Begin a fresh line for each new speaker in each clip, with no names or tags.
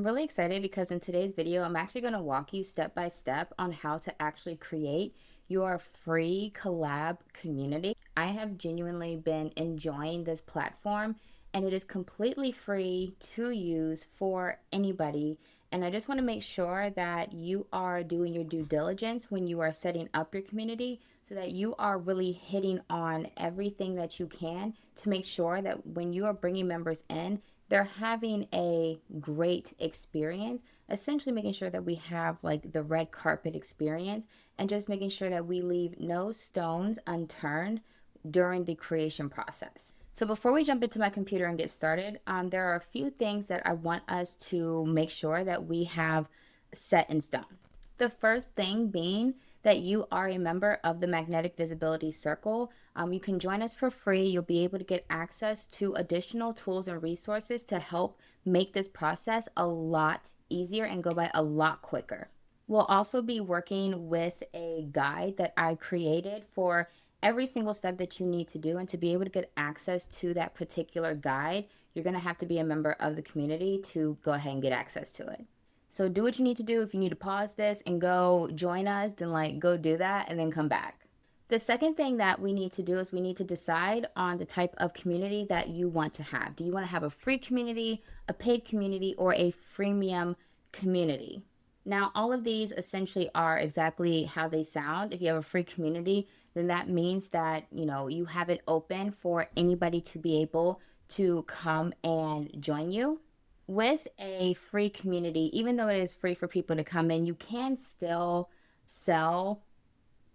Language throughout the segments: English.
really excited because in today's video, I'm actually going to walk you step by step on how to actually create your free collab community. I have genuinely been enjoying this platform and it is completely free to use for anybody. And I just want to make sure that you are doing your due diligence when you are setting up your community so that you are really hitting on everything that you can to make sure that when you are bringing members in, they're having a great experience, essentially making sure that we have like the red carpet experience and just making sure that we leave no stones unturned during the creation process. So before we jump into my computer and get started, there are a few things that I want us to make sure that we have set in stone. The first thing being that you are a member of the Magnetic Visibility Circle. You can join us for free. You'll be able to get access to additional tools and resources to help make this process a lot easier and go by a lot quicker. We'll also be working with a guide that I created for every single step that you need to do. And to be able to get access to that particular guide, you're going to have to be a member of the community to go ahead and get access to it. So do what you need to do. If you need to pause this and go join us, then go do that and then come back. The second thing that we need to do is we need to decide on the type of community that you want to have. Do you want to have a free community, a paid community, or a freemium community? Now, all of these essentially are exactly how they sound. If you have a free community, then that means that, you have it open for anybody to be able to come and join you. With a free community, even though it is free for people to come in, you can still sell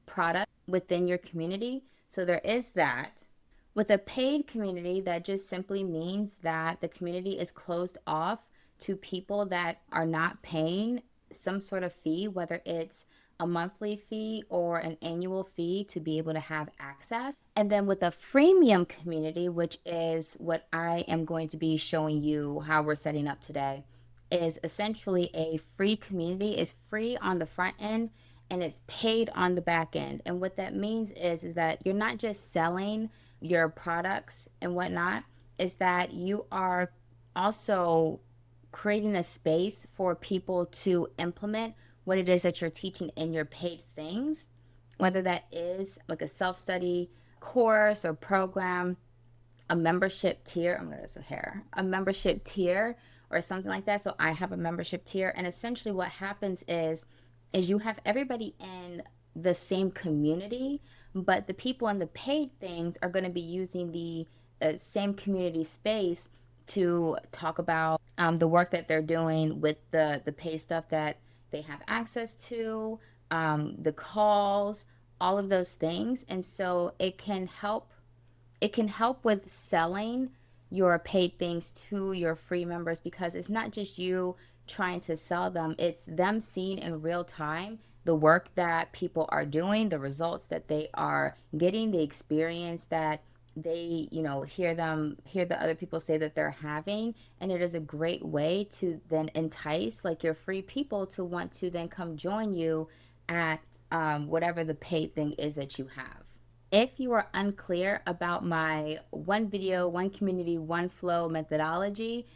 product within your community. So there is that. With a paid community, that just simply means that the community is closed off to people that are not paying some sort of fee, whether it's a monthly fee or an annual fee to be able to have access. And then with a freemium community, which is what I am going to be showing you how we're setting up today, is essentially a free community. It's free on the front end and it's paid on the back end. And what that means is that you're not just selling your products and whatnot, is that you are also creating a space for people to implement what it is that you're teaching in your paid things, whether that is like a self-study course or program, a membership tier. A membership tier or something like that. So I have a membership tier, and essentially what happens is you have everybody in the same community, but the people in the paid things are going to be using the same community space to talk about the work that they're doing with the paid stuff that they have access to, the calls, all of those things. And so it can help with selling your paid things to your free members, because it's not just you trying to sell them, it's them seeing in real time the work that people are doing, the results that they are getting, the experience that they hear the other people say that they're having. And it is a great way to then entice like your free people to want to then come join you at whatever the paid thing is that you have. If you are unclear about my one video, one community, one flow methodology,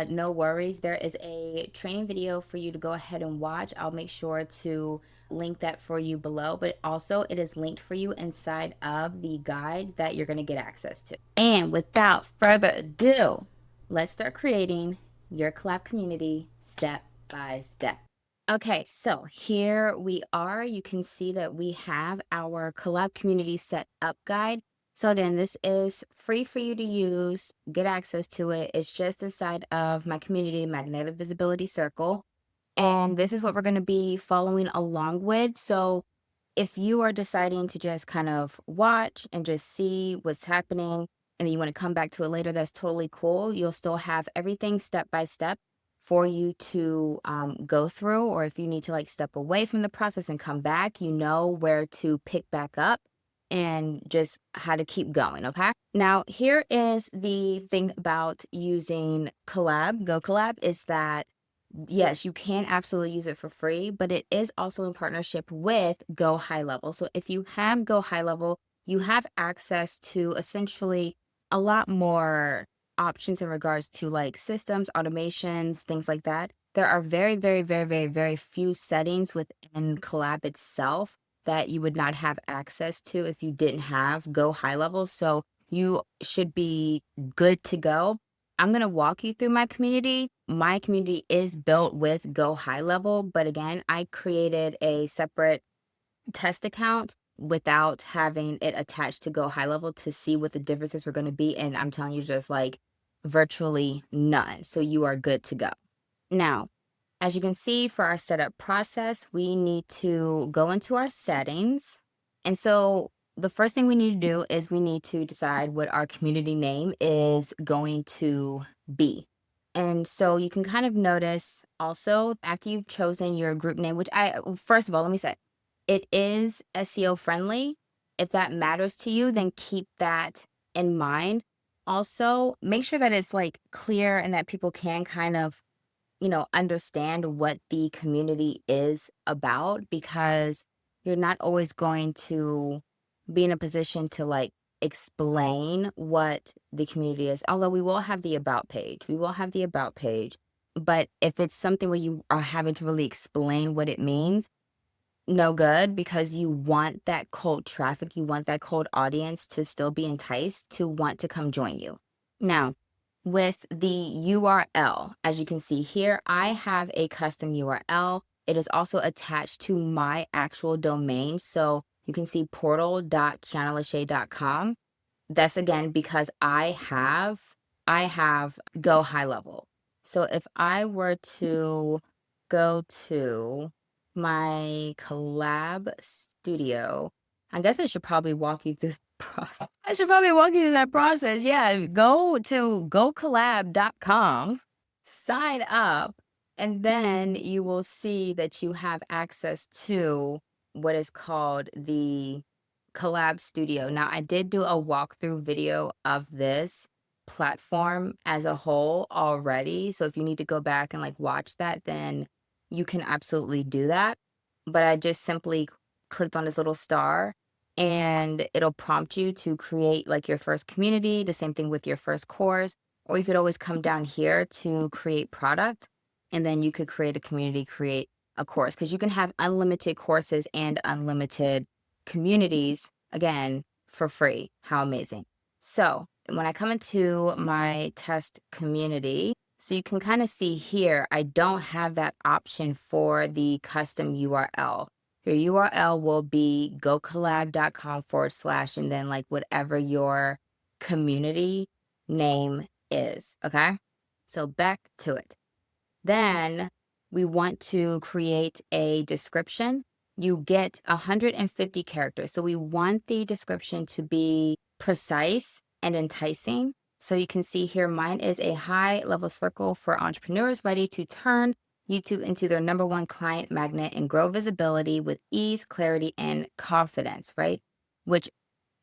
no worries. There is a training video for you to go ahead and watch. I'll make sure to link that for you below, but also it is linked for you inside of the guide that you're going to get access to. And without further ado, let's start creating your collab community step by step. Okay, so here we are. You can see that we have our collab community set up guide. So then this is free for you to use, get access to it. It's just inside of my community Magnetic Visibility Circle. And this is what we're going to be following along with. So if you are deciding to just kind of watch and just see what's happening and then you want to come back to it later, that's totally cool. You'll still have everything step by step for you to go through. Or if you need to step away from the process and come back, you know where to pick back up and just how to keep going. Okay. Now, here is the thing about using GoKollab is that yes, you can absolutely use it for free, but it is also in partnership with GoHighLevel. So if you have GoHighLevel, you have access to essentially a lot more options in regards to systems, automations, things like that there are very, very, very, very, very few settings within Kollab itself that you would not have access to if you didn't have GoHighLevel. So you should be good to go. I'm going to walk you through my community. My community is built with GoHighLevel, but again, I created a separate test account without having it attached to GoHighLevel to see what the differences were going to be. And I'm telling you, just like virtually none. So you are good to go. Now, as you can see for our setup process, we need to go into our settings. And so the first thing we need to do is we need to decide what our community name is going to be. And so you can kind of notice also after you've chosen your group name, which first of all, let me say, it is SEO friendly. If that matters to you, then keep that in mind. Also, make sure that it's like clear and that people can kind of understand what the community is about, because you're not always going to be in a position to like explain what the community is. Although we will have the about page. We will have the about page. But if it's something where you are having to really explain what it means, no good, because you want that cold traffic, you want that cold audience to still be enticed to want to come join you. Now, with the URL, as you can see here, I have a custom URL. It is also attached to my actual domain. So you can see portal.kianalachey.com. That's again because I have GoHighLevel. So if I were to go to my Kollab studio, I guess I should probably walk you through this process. I should probably walk you through that process. Yeah, go to GoKollab.com, sign up, and then you will see that you have access to what is called the Kollab Studio. Now, I did do a walkthrough video of this platform as a whole already. So if you need to go back and like watch that, then you can absolutely do that. But I just simply clicked on this little star and it'll prompt you to create like your first community, the same thing with your first course, or you could always come down here to create product, and then you could create a community, create a course, because you can have unlimited courses and unlimited communities, again, for free. How amazing. So when I come into my test community, so you can kind of see here, I don't have that option for the custom URL. Your URL will be gokollab.com/ and then like whatever your community name is. Okay. So back to it. Then we want to create a description. You get 150 characters. So we want the description to be precise and enticing. So you can see here, mine is a high-level circle for entrepreneurs ready to turn YouTube into their #1 client magnet and grow visibility with ease, clarity, and confidence, right? Which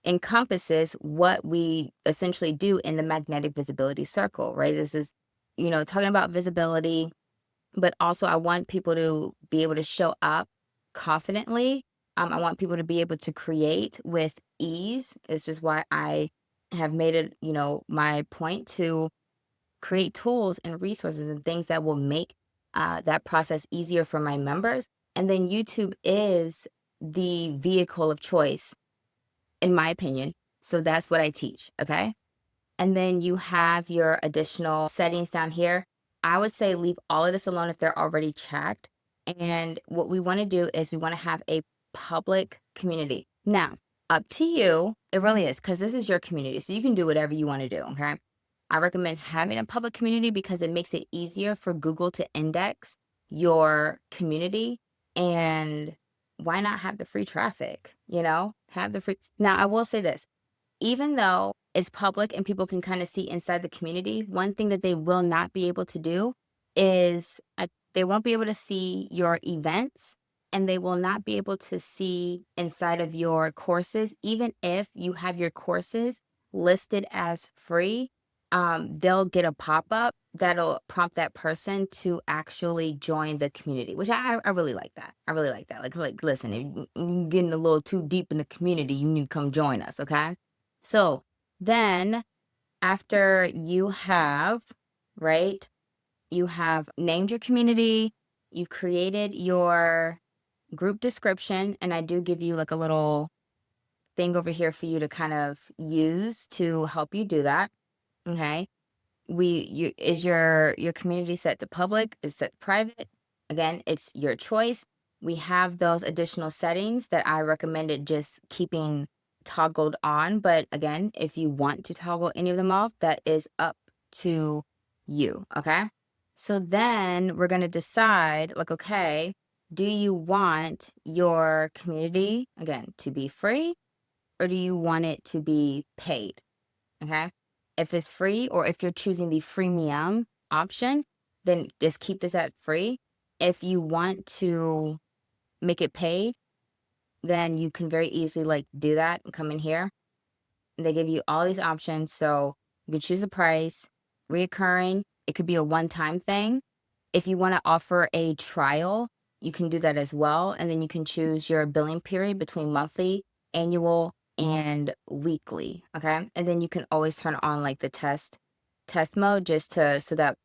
encompasses what we essentially do in the magnetic visibility circle, right? This is, talking about visibility, but also I want people to be able to show up confidently. I want people to be able to create with ease. It's just why I have made it, my point to create tools and resources and things that will make that process easier for my members. And then YouTube is the vehicle of choice, in my opinion. So that's what I teach, okay? And then you have your additional settings down here. I would say leave all of this alone if they're already checked. And what we want to do is we want to have a public community. Now, up to you. It really is, because this is your community. So you can do whatever you want to do, okay? I recommend having a public community because it makes it easier for Google to index your community. And why not have the free traffic, have the free. Now, I will say this. Even though it's public and people can kind of see inside the community, one thing that they will not be able to do is they won't be able to see your events, and they will not be able to see inside of your courses. Even if you have your courses listed as free, they'll get a pop-up that'll prompt that person to actually join the community, which I really like that. I really like that. Like listen, if you're getting a little too deep in the community, you need to come join us, okay? So then after you have, right, you have named your community, you created your group description, and I do give you like a little thing over here for you to kind of use to help you do that. Okay. Is your community set to public? Is set to private? Again, it's your choice. We have those additional settings that I recommended just keeping toggled on. But again, if you want to toggle any of them off, that is up to you. Okay. So then we're going to decide like, okay, do you want your community again to be free, or do you want it to be paid? Okay. If it's free, or if you're choosing the freemium option, then just keep this at free. If you want to make it paid, then you can very easily like do that and come in here. And they give you all these options. So you can choose the price, reoccurring. It could be a one-time thing. If you want to offer a trial, you can do that as well. And then you can choose your billing period between monthly, annual, and weekly. Okay. And then you can always turn on like the test mode just to, so that,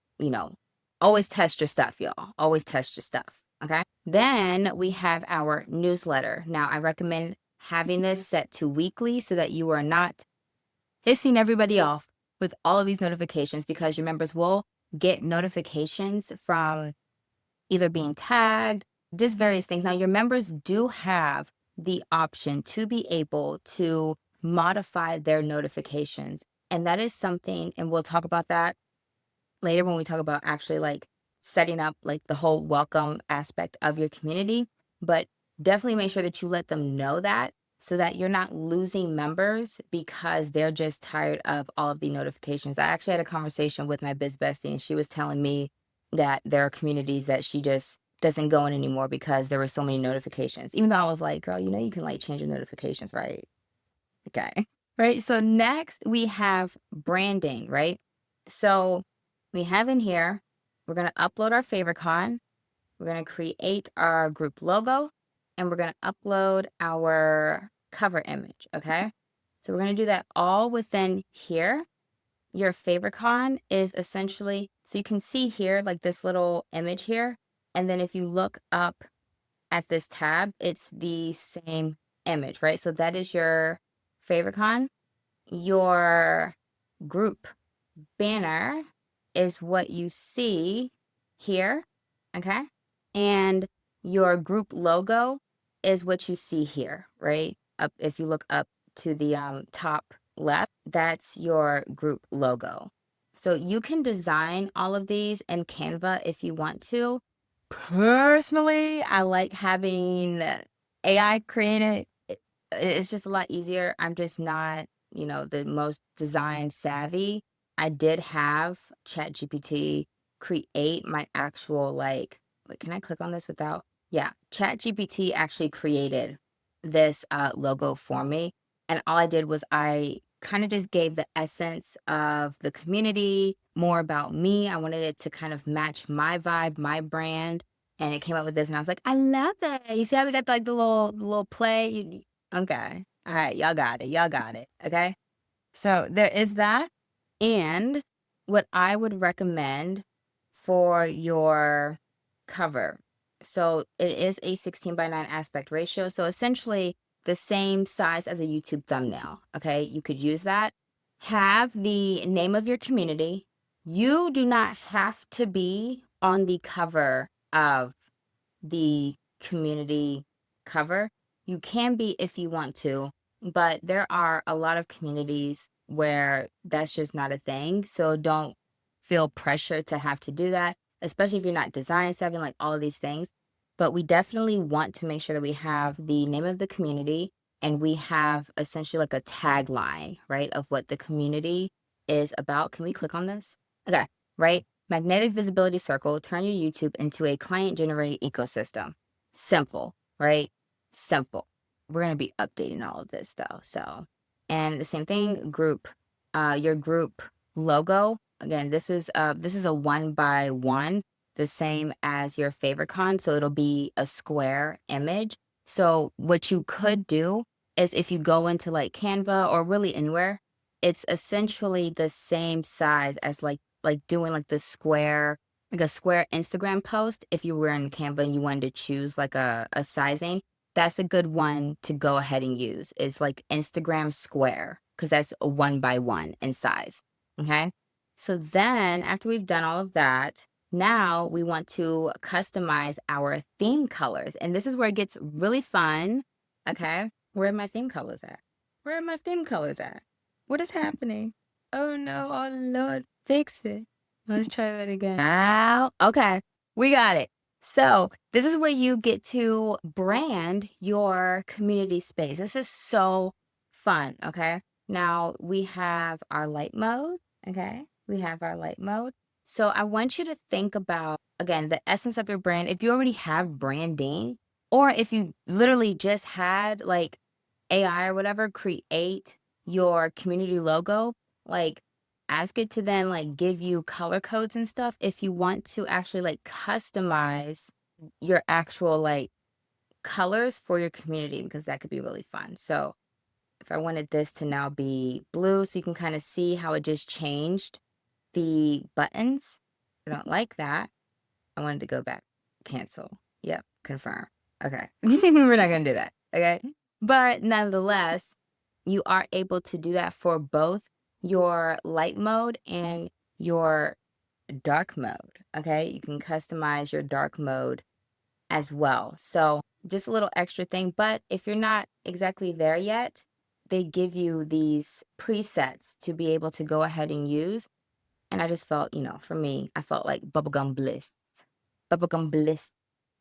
always test your stuff, y'all. Always test your stuff. Okay. Then we have our newsletter. Now I recommend having this set to weekly so that you are not pissing everybody off with all of these notifications, because your members will get notifications from either being tagged, just various things. Now, your members do have the option to be able to modify their notifications. And that is something, and we'll talk about that later when we talk about actually like setting up like the whole welcome aspect of your community. But definitely make sure that you let them know that, so that you're not losing members because they're just tired of all of the notifications. I actually had a conversation with my biz bestie, and she was telling me that there are communities that she just doesn't go in anymore because there were so many notifications. Even though I was like, girl, you can like change your notifications, right? Okay. Right. So next we have branding, right? So we have in here, we're going to upload our Favicon. We're going to create our group logo, and we're going to upload our cover image. Okay. So we're going to do that all within here. Your Favicon is essentially, so you can see here, like this little image here. And then if you look up at this tab, it's the same image, right? So that is your Favicon. Your group banner is what you see here, okay? And your group logo is what you see here, right? Up, if you look up to the top left, that's your group logo. So you can design all of these in Canva if you want to. Personally, I like having AI create it. It's just a lot easier. I'm just not, the most design savvy. I did have ChatGPT create my actual wait, can I click on this without? Yeah, ChatGPT actually created this logo for me. And all I did was I kind of just gave the essence of the community, more about me. I wanted it to kind of match my vibe, my brand. And it came up with this, and I was like, I love it. You see how we got like the little play? Okay. All right. Y'all got it. Y'all got it. Okay. So there is that. And what I would recommend for your cover. So it is a 16:9 aspect ratio. So essentially the same size as a YouTube thumbnail. Okay. You could use that. Have the name of your community. You do not have to be on the cover of the community cover. You can be if you want to, but there are a lot of communities where that's just not a thing. So don't feel pressure to have to do that, especially if you're not design savvy, like all of these things. But we definitely want to make sure that we have the name of the community, and we have essentially like a tagline, right, of what the community is about. Can we click on this? Okay, right? Magnetic visibility circle, turn your YouTube into a client-generated ecosystem. Simple, right? Simple. We're going to be updating all of this though. So, and the same thing, group, your group logo. Again, this is a 1x1, the same as your Favicon. So it'll be a square image. So what you could do is, if you go into like Canva or really anywhere, it's essentially the same size as like doing like the square like a square Instagram post, if you were in Canva and you wanted to choose like a sizing, that's a good one to go ahead and use. It's like Instagram square, because that's a 1 by 1 in size. Okay. So then after we've done all of that, now we want to customize our theme colors. And this is where it gets really fun. Okay. Where are my theme colors at? Where are my theme colors at? What is happening? Oh no, oh Lord, fix it. Let's try that again. Now, okay, we got it. So this is where you get to brand your community space. This is so fun, okay? Now we have our light mode, okay? We have our light mode. So I want you to think about, again, the essence of your brand. If you already have branding, or if you literally just had like AI or whatever, create your community logo, like ask it to then like give you color codes and stuff if you want to actually like customize your actual like colors for your community, because that could be really fun. So if I wanted this to now be blue, so you can kind of see how it just changed the buttons. I don't like that. I wanted to go back, cancel. Yep, confirm. Okay. We're not going to do that. Okay. But nonetheless, you are able to do that for both your light mode and your dark mode. Okay. You can customize your dark mode as well. So just a little extra thing. But if you're not exactly there yet, they give you these presets to be able to go ahead and use. And I just felt, for me, I felt like bubblegum bliss. Bubblegum bliss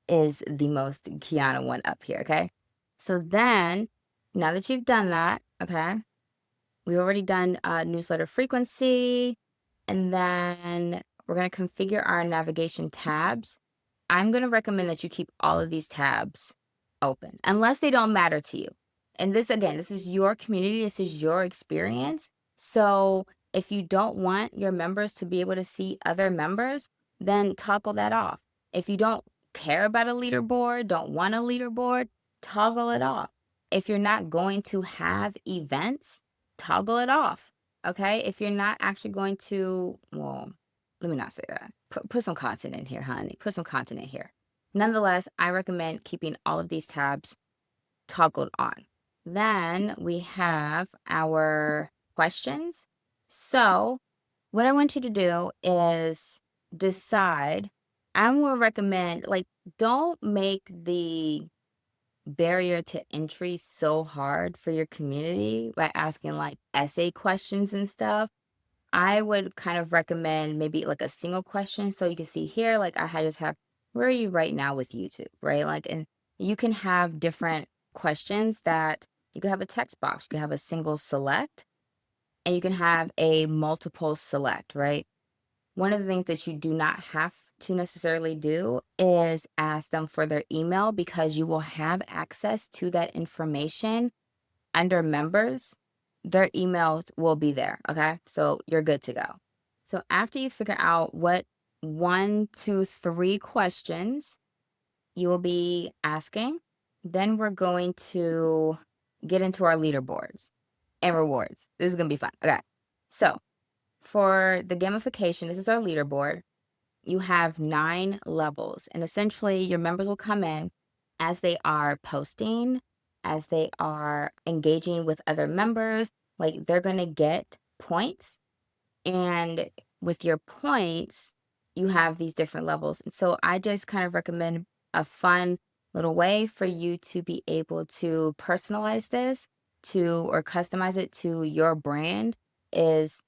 is the most Quiana one up here, okay? So then, now that you've done that, okay, we've already done newsletter frequency, and then we're going to configure our navigation tabs. I'm going to recommend that you keep all of these tabs open, unless they don't matter to you. And this, again, this is your community, this is your experience. So if you don't want your members to be able to see other members, then toggle that off. If you don't care about a leaderboard, don't want a leaderboard, toggle it off. If you're not going to have events, toggle it off. Okay. If you're not actually going to, well, let me not say that. Put some content in here, honey. Put some content in here. Nonetheless, I recommend keeping all of these tabs toggled on. Then we have our questions. So what I want you to do is decide. I'm going to recommend, like, don't make the barrier to entry so hard for your community by asking like essay questions and stuff. I would kind of recommend maybe like a single question. So you can see here, like just have, where are you right now with YouTube, right? Like, and you can have different questions that you can have a text box, you can have a single select, and you can have a multiple select, right? One of the things that you do not have to necessarily do is ask them for their email, because you will have access to that information under members. Their emails will be there. Okay. So you're good to go. So after you figure out what 1, 2, 3 questions you will be asking, then we're going to get into our leaderboards and rewards. This is going to be fun. Okay. So for the gamification, this is our leaderboard. You have 9 levels, and essentially your members will come in as they are posting, as they are engaging with other members, like they're going to get points. And with your points, you have these different levels. And so I just kind of recommend a fun little way for you to be able to personalize this or customize it to your brand is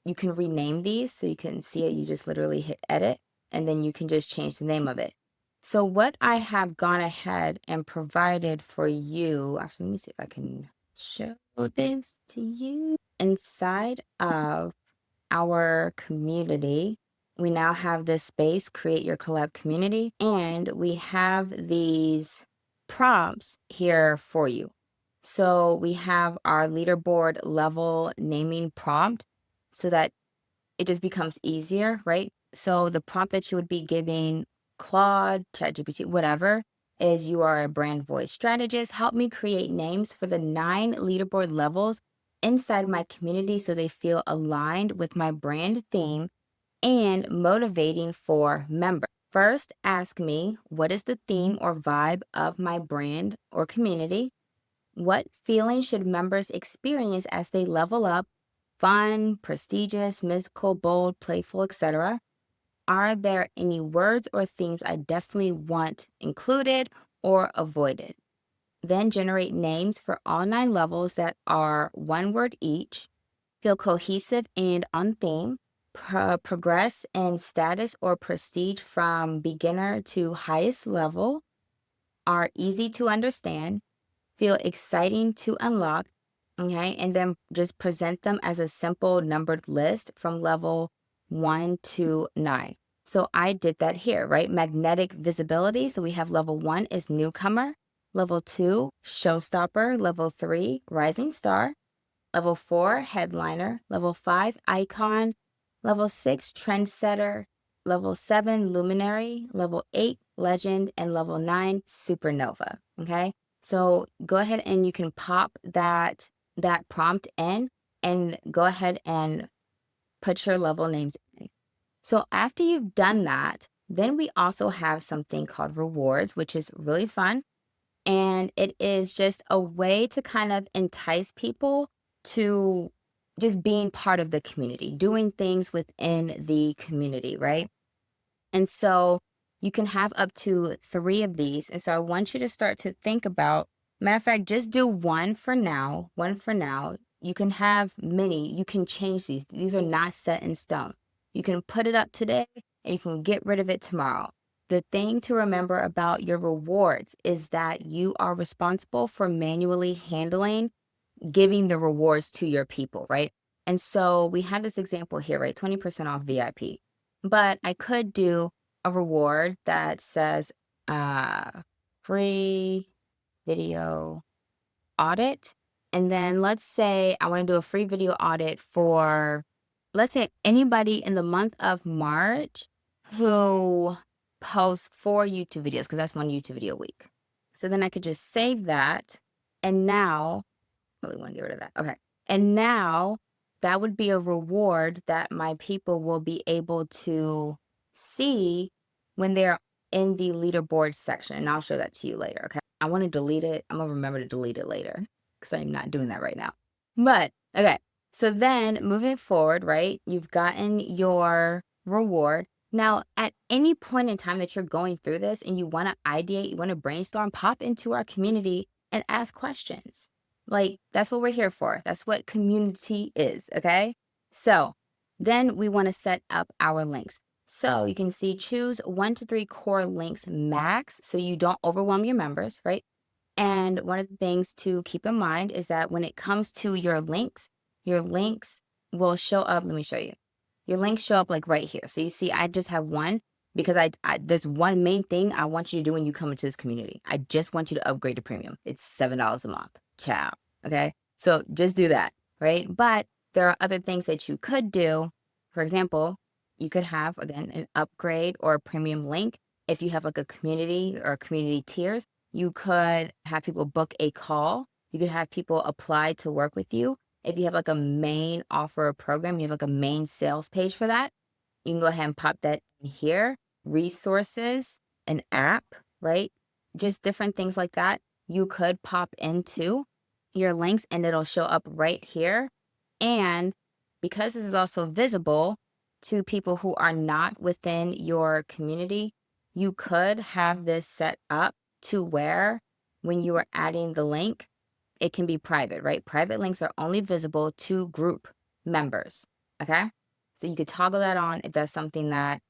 you can rename these. So you can see it. You just literally hit edit, and then you can just change the name of it. So what I have gone ahead and provided for you, actually, let me see if I can show this to you. Inside of our community, we now have this space, create your collab community, and we have these prompts here for you. So we have our leaderboard level naming prompt, so that it just becomes easier, right? So the prompt that you would be giving Claude, ChatGPT, whatever, is you are a brand voice strategist. Help me create names for the 9 leaderboard levels inside my community so they feel aligned with my brand theme and motivating for members. First, ask me, what is the theme or vibe of my brand or community? What feeling should members experience as they level up? Fun, prestigious, mystical, bold, playful, etc. Are there any words or themes I definitely want included or avoided? Then generate names for all 9 levels that are one word each, feel cohesive and on theme, progress in status or prestige from beginner to highest level, are easy to understand, feel exciting to unlock, okay? And then just present them as a simple numbered list from level 1 to 9. So I did that here, right? Magnetic visibility. So we have level 1 is newcomer, level 2, showstopper, level 3, rising star, level 4, headliner, level 5, icon, level 6, trendsetter, level 7, luminary, level 8, legend, and level 9, supernova, okay? So go ahead and you can pop that prompt in and go ahead and put your level names in. So after you've done that, then we also have something called rewards, which is really fun. And it is just a way to kind of entice people to just being part of the community, doing things within the community, right? And so you can have up to 3 of these. And so I want you to start to think about, matter of fact, just do one for now, You can have many, you can change these. These are not set in stone. You can put it up today and you can get rid of it tomorrow. The thing to remember about your rewards is that you are responsible for manually handling, giving the rewards to your people, right? And so we have this example here, right? 20% off VIP. But I could do a reward that says free video audit. And then let's say I want to do a free video audit for, let's say, anybody in the month of March who posts 4 YouTube videos, because that's 1 YouTube video a week. So then I could just save that. And now, I really want to get rid of that. Okay. And now that would be a reward that my people will be able to see when they're in the leaderboard section. And I'll show that to you later. Okay. I want to delete it. I'm going to remember to delete it later because I'm not doing that right now. But okay. So then moving forward, right? You've gotten your reward. Now, at any point in time that you're going through this and you want to ideate, you want to brainstorm, pop into our community and ask questions. Like, that's what we're here for. That's what community is, okay? So then we want to set up our links. So you can see choose 1 to 3 core links max so you don't overwhelm your members, right? And one of the things to keep in mind is that when it comes to your links will show up. Let me show you. Your links show up like right here. So you see, I just have one because there's one main thing I want you to do when you come into this community. I just want you to upgrade to premium. It's $7 a month. Ciao. Okay. So just do that, right? But there are other things that you could do. For example, you could have, again, an upgrade or a premium link. If you have like a community or community tiers, you could have people book a call. You could have people apply to work with you. If you have like a main offer program, you have like a main sales page for that, you can go ahead and pop that in here. Resources, an app, right? Just different things like that. You could pop into your links and it'll show up right here. And because this is also visible to people who are not within your community, you could have this set up to where when you are adding the link, it can be private, right? Private links are only visible to group members, okay? So you could toggle that on if that's something that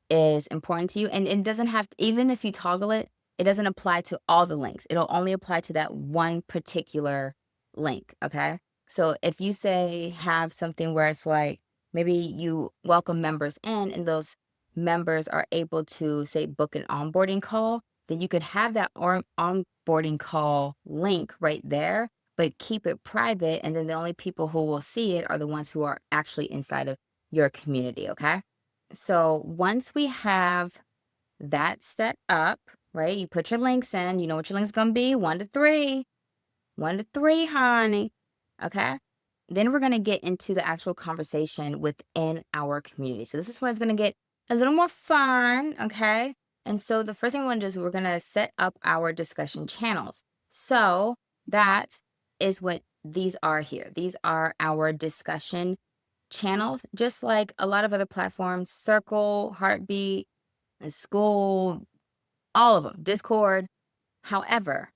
is important to you. And it doesn't have to, even if you toggle it, it doesn't apply to all the links. It'll only apply to that one particular link, okay? So if you say have something where it's like, maybe you welcome members in and those members are able to say book an onboarding call, then you could have that onboarding call link right there, but keep it private. And then the only people who will see it are the ones who are actually inside of your community, okay? So once we have that set up, right? You put your links in, you know what your link's gonna be, 1 to 3. 1 to 3, honey. Okay? Then we're going to get into the actual conversation within our community. So this is where it's going to get a little more fun, okay? And so the first thing we want to do is we're going to set up our discussion channels. So that is what these are here. These are our discussion channels, just like a lot of other platforms, Circle, Heartbeat, School, all of them, Discord. However,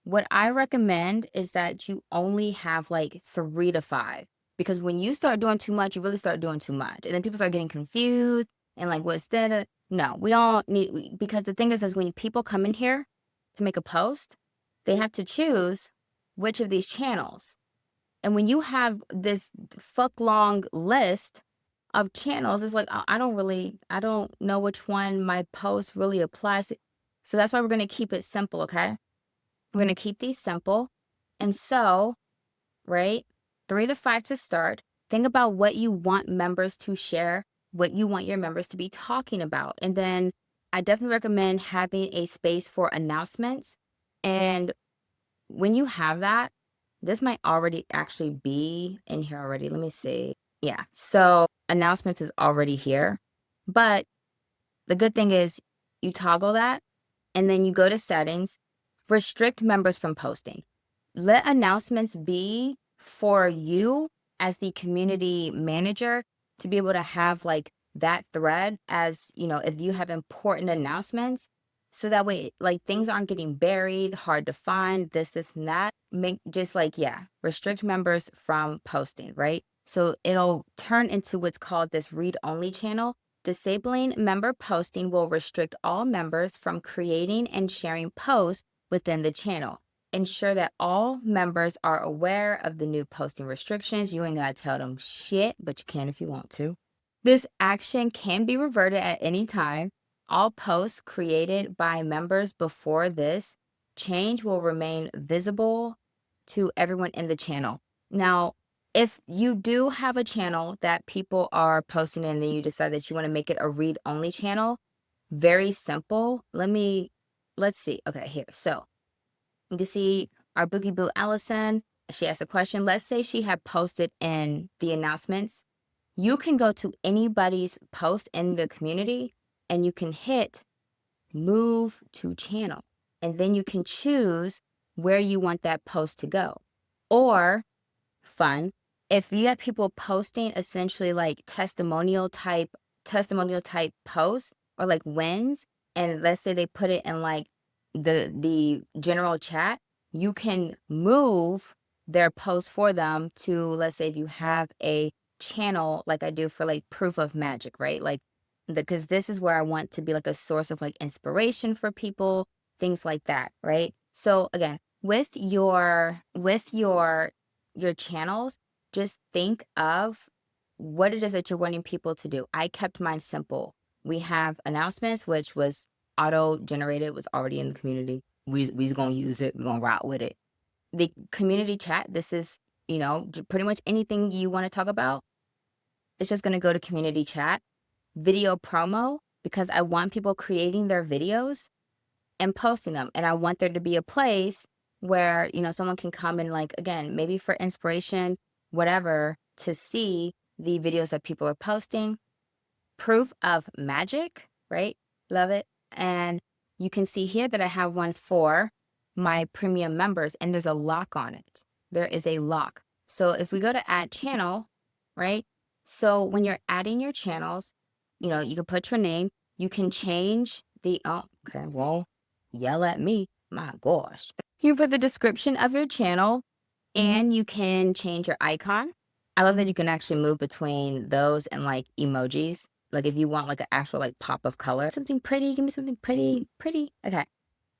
what I recommend is that you only have like 3 to 5, because when you start doing too much, you really start doing too much. And then people start getting confused and like, what's that? No, we all need, because the thing is when people come in here to make a post, they have to choose which of these channels. And when you have this fuck long list of channels, it's like, I don't know which one my post really applies to. So that's why we're going to keep it simple, okay? We're going to keep these simple. And so, right, 3 to 5 to start. Think about what you want members to share, what you want your members to be talking about. And then I definitely recommend having a space for announcements. And when you have that, this might already actually be in here already. Let me see. Yeah. So announcements is already here. But the good thing is you toggle that and then you go to settings, restrict members from posting. Let announcements be for you as the community manager to be able to have like that thread as, if you have important announcements. So that way, like things aren't getting buried, hard to find, this, and that. Restrict members from posting, right? So it'll turn into what's called this read-only channel. Disabling member posting will restrict all members from creating and sharing posts within the channel. Ensure that all members are aware of the new posting restrictions. You ain't gotta tell them shit, but you can if you want to. This action can be reverted at any time. All posts created by members before this change will remain visible to everyone in the channel. Now, if you do have a channel that people are posting in and then you decide that you want to make it a read-only channel, very simple. Let's see. Okay, here. So you can see our Boogie Boo Allison. She asked a question. Let's say she had posted in the announcements. You can go to anybody's post in the community and you can hit move to channel. And then you can choose where you want that post to go. Or, fun, if you have people posting essentially like testimonial type posts or like wins, and let's say they put it in like the general chat, you can move their post for them to, let's say if you have a channel like I do for like proof of magic, right? Like because this is where I want to be like a source of like inspiration for people, things like that, right? So again, with your channels, just think of what it is that you're wanting people to do. I kept mine simple. We have announcements, which was auto-generated, was already in the community. We's gonna use it. We're gonna route with it. The community chat, this is, pretty much anything you want to talk about. It's just gonna go to community chat. Video promo, because I want people creating their videos and posting them. And I want there to be a place where, someone can come and like, again, maybe for inspiration, whatever, to see the videos that people are posting. Proof of magic, right? Love it. And you can see here that I have one for my premium members and there's a lock on it. There is a lock. So if we go to add channel, right? So when you're adding your channels, you can put your name, you can change well, yell at me, my gosh. You put the description of your channel and you can change your icon. I love that you can actually move between those and like emojis. Like if you want like an actual like pop of color, something pretty, give me something pretty. Okay.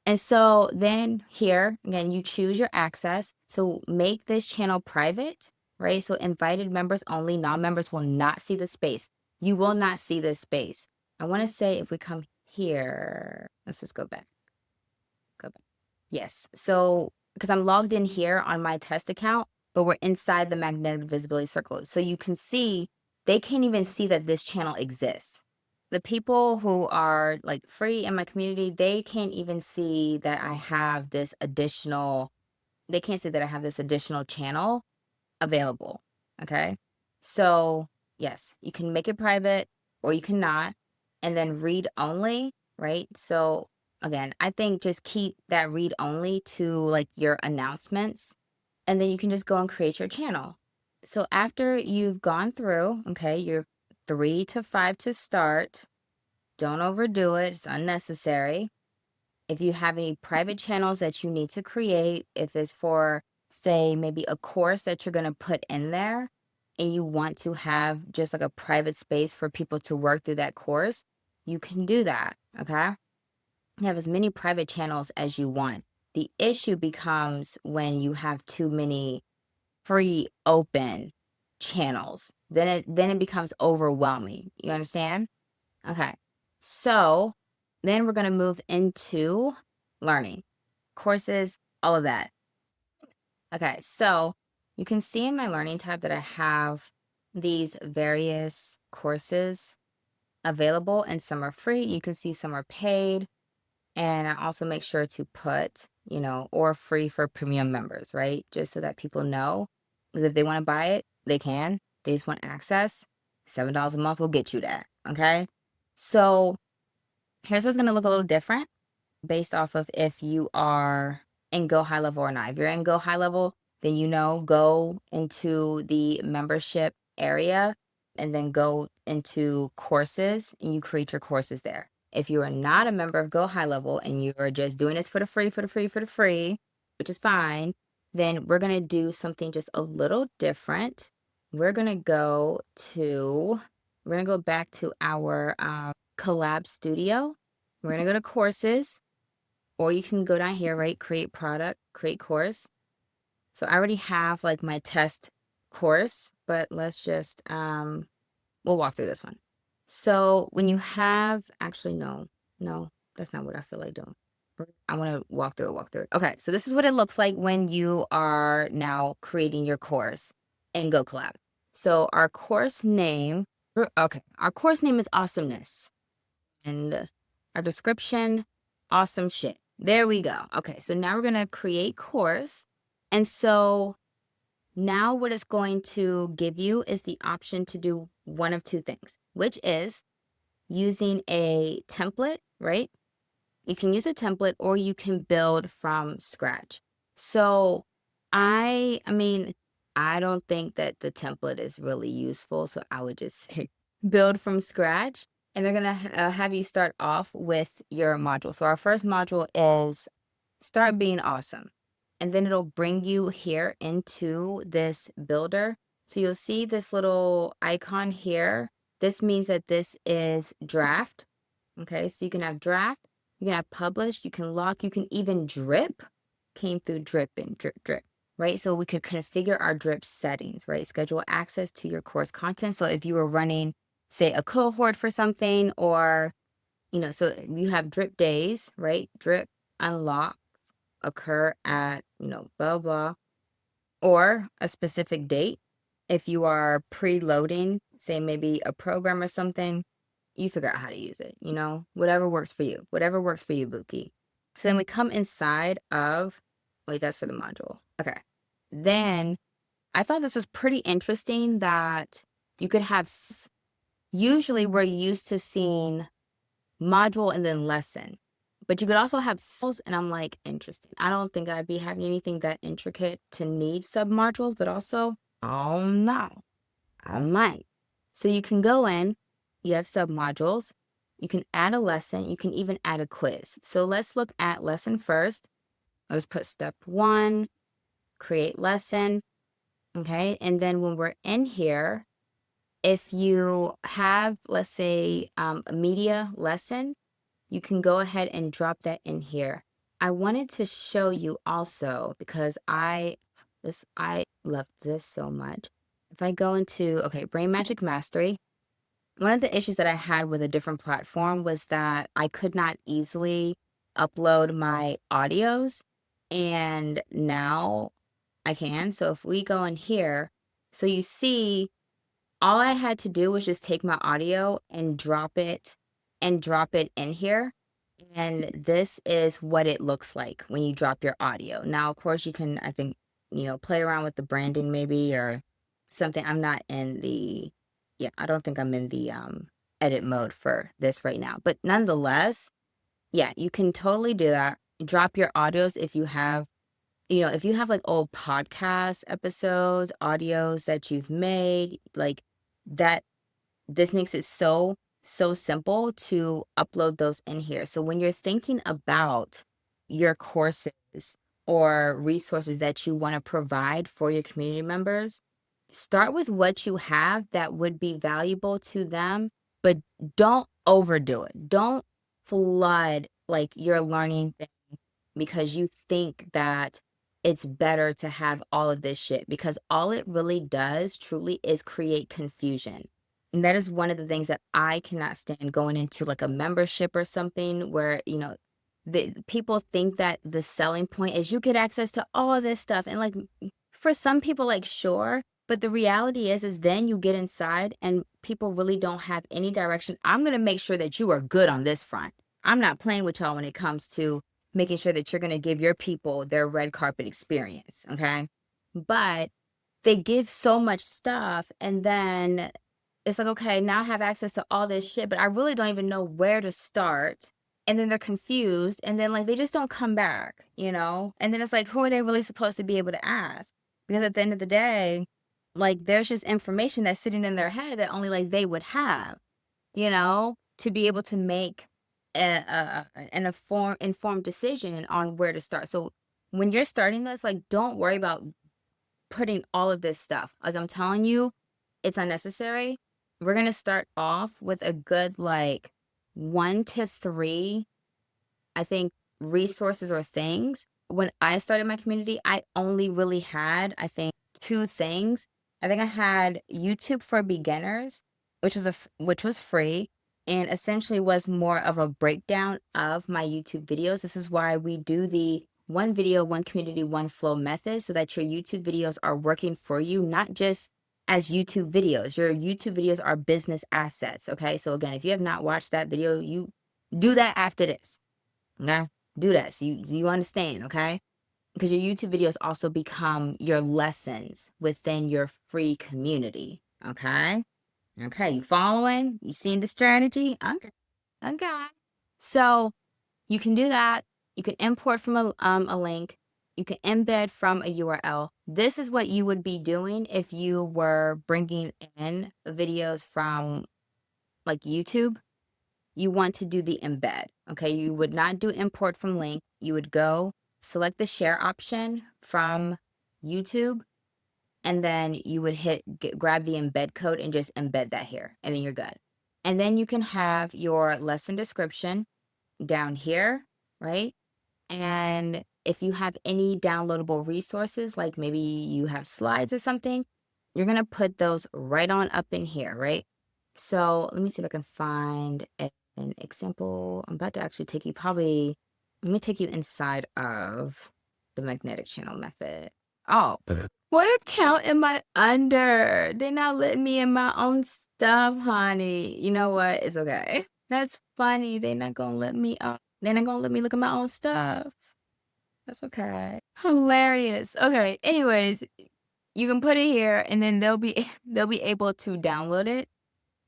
And so then here, again, you choose your access. So make this channel private, right? So invited members only, non-members will not see the space. You will not see this space. I want to say if we come here, let's just go back. Yes. So because I'm logged in here on my test account, but we're inside the magnetic visibility circle. So you can see, they can't even see that this channel exists. The people who are like free in my community, they can't even see that I have this additional, channel available. Okay. So yes, you can make it private or you cannot. And then read only, right? So again, I think just keep that read only to like your announcements, and then you can just go and create your channel. So after you've gone through, okay, you're 3 to 5 to start. Don't overdo it. It's unnecessary. If you have any private channels that you need to create, if it's for, say, maybe a course that you're going to put in there and you want to have just like a private space for people to work through that course, you can do that. Okay. You have as many private channels as you want. The issue becomes when you have too many free open channels. Then it becomes overwhelming. You understand? Okay. So then we're going to move into learning, courses, all of that. Okay. So you can see in my learning tab that I have these various courses available, and some are free. You can see some are paid. And I also make sure to put, or free for premium members, right? Just so that people know. Because if they want to buy it, they can. They just want access. $7 a month will get you that. Okay. So here's what's going to look a little different based off of if you are in GoHighLevel or not. If you're in GoHighLevel, then go into the membership area and then go into courses, and you create your courses there. If you are not a member of GoHighLevel and you are just doing this for the free, which is fine, then we're going to do something just a little different. We're going to go back to our Kollab studio. We're going to go to courses, or you can go down here, right? Create product, create course. So I already have like my test course, but let's just, we'll walk through this one. So when you have, actually, no, that's not what I feel like doing. I want to walk through it. Okay. So this is what it looks like when you are now creating your course in GoKollab. So our course name is awesomeness. And our description, awesome shit. There we go. Okay, so now we're going to create course. And so now what it's going to give you is the option to do one of two things, which is using a template, right? You can use a template or you can build from scratch. So I don't think that the template is really useful. So I would just say build from scratch. And they're going to have you start off with your module. So our first module is start being awesome. And then it'll bring you here into this builder. So you'll see this little icon here. This means that this is draft. Okay, so you can have draft, you can have publish, you can lock, you can even drip. Came through drip and drip, right? So we could configure our drip settings, right? Schedule access to your course content. So if you were running, say, a cohort for something, or, so you have drip days, right? Drip unlocks occur at, blah, blah, or a specific date. If you are preloading, say maybe a program or something, you figure out how to use it, whatever works for you, Buki. So then we come inside of, wait, that's for the module. Okay. Then I thought this was pretty interesting that you could have, usually we're used to seeing module and then lesson, but you could also have cells, and I'm like, interesting. I don't think I'd be having anything that intricate to need sub modules, but also, oh no, I might. So you can go in, you have sub modules, you can add a lesson, you can even add a quiz. So let's look at lesson first. Let's put step 1, create lesson. Okay. And then when we're in here, if you have, let's say, a media lesson, you can go ahead and drop that in here. I wanted to show you also, because I love this so much. If I go into, Brain Magic Mastery, one of the issues that I had with a different platform was that I could not easily upload my audios, and now I can. So if we go in here, so you see, all I had to do was just take my audio and drop it in here. And this is what it looks like when you drop your audio. Now, of course, you can, I think, play around with the branding maybe, or something. I'm not in the, yeah, I don't think I'm in the edit mode for this right now. But nonetheless, yeah, you can totally do that. Drop your audios if you have, if you have like old podcast episodes, audios that you've made, like that, this makes it so simple to upload those in here. So when you're thinking about your courses or resources that you want to provide for your community members, start with what you have that would be valuable to them, but don't overdo it. Don't flood like your learning thing because you think that it's better to have all of this shit, because all it really does truly is create confusion. And that is one of the things that I cannot stand going into like a membership or something where, the people think that the selling point is you get access to all of this stuff. And like for some people, like sure, but the reality is then you get inside and people really don't have any direction. I'm going to make sure that you are good on this front. I'm not playing with y'all when it comes to making sure that you're going to give your people their red carpet experience. Okay. But they give so much stuff and then it's like, okay, now I have access to all this shit, but I really don't even know where to start. And then they're confused and then like they just don't come back, And then it's like, who are they really supposed to be able to ask? Because at the end of the day, like there's just information that's sitting in their head that only like they would have, to be able to make an informed decision on where to start. So when you're starting this, like don't worry about putting all of this stuff. Like I'm telling you, it's unnecessary. We're going to start off with a good like 1 to 3, I think, resources or things. When I started my community, I only really had, I think, 2 things. I think I had YouTube for beginners, which was free and essentially was more of a breakdown of my YouTube videos. This is why we do the one video, one community, one flow method, so that your YouTube videos are working for you, not just as YouTube videos. Your YouTube videos are business assets. Okay. So again, if you have not watched that video, you do that after this. Okay. Do that. So you understand. Okay. Because your YouTube videos also become your lessons within your free community. Okay. Okay. You following? You seeing the strategy? Okay. Okay. So you can do that. You can import from a link. You can embed from a URL. This is what you would be doing if you were bringing in videos from like YouTube. You want to do the embed. Okay. You would not do import from link. You would go select the share option from YouTube, and then you would grab the embed code and just embed that here, and then you're good. And then you can have your lesson description down here, right? And if you have any downloadable resources, like maybe you have slides or something, you're going to put those right on up in here, right? So let me see if I can find an example. I'm about to actually let me take you inside of the magnetic channel method. Oh, what account am I under? They're not letting me in my own stuff, honey. You know what? It's okay. That's funny. They're not going to let me They're not going to let me look at my own stuff. That's okay. Hilarious. Okay. Anyways, you can put it here and then they'll be able to download it.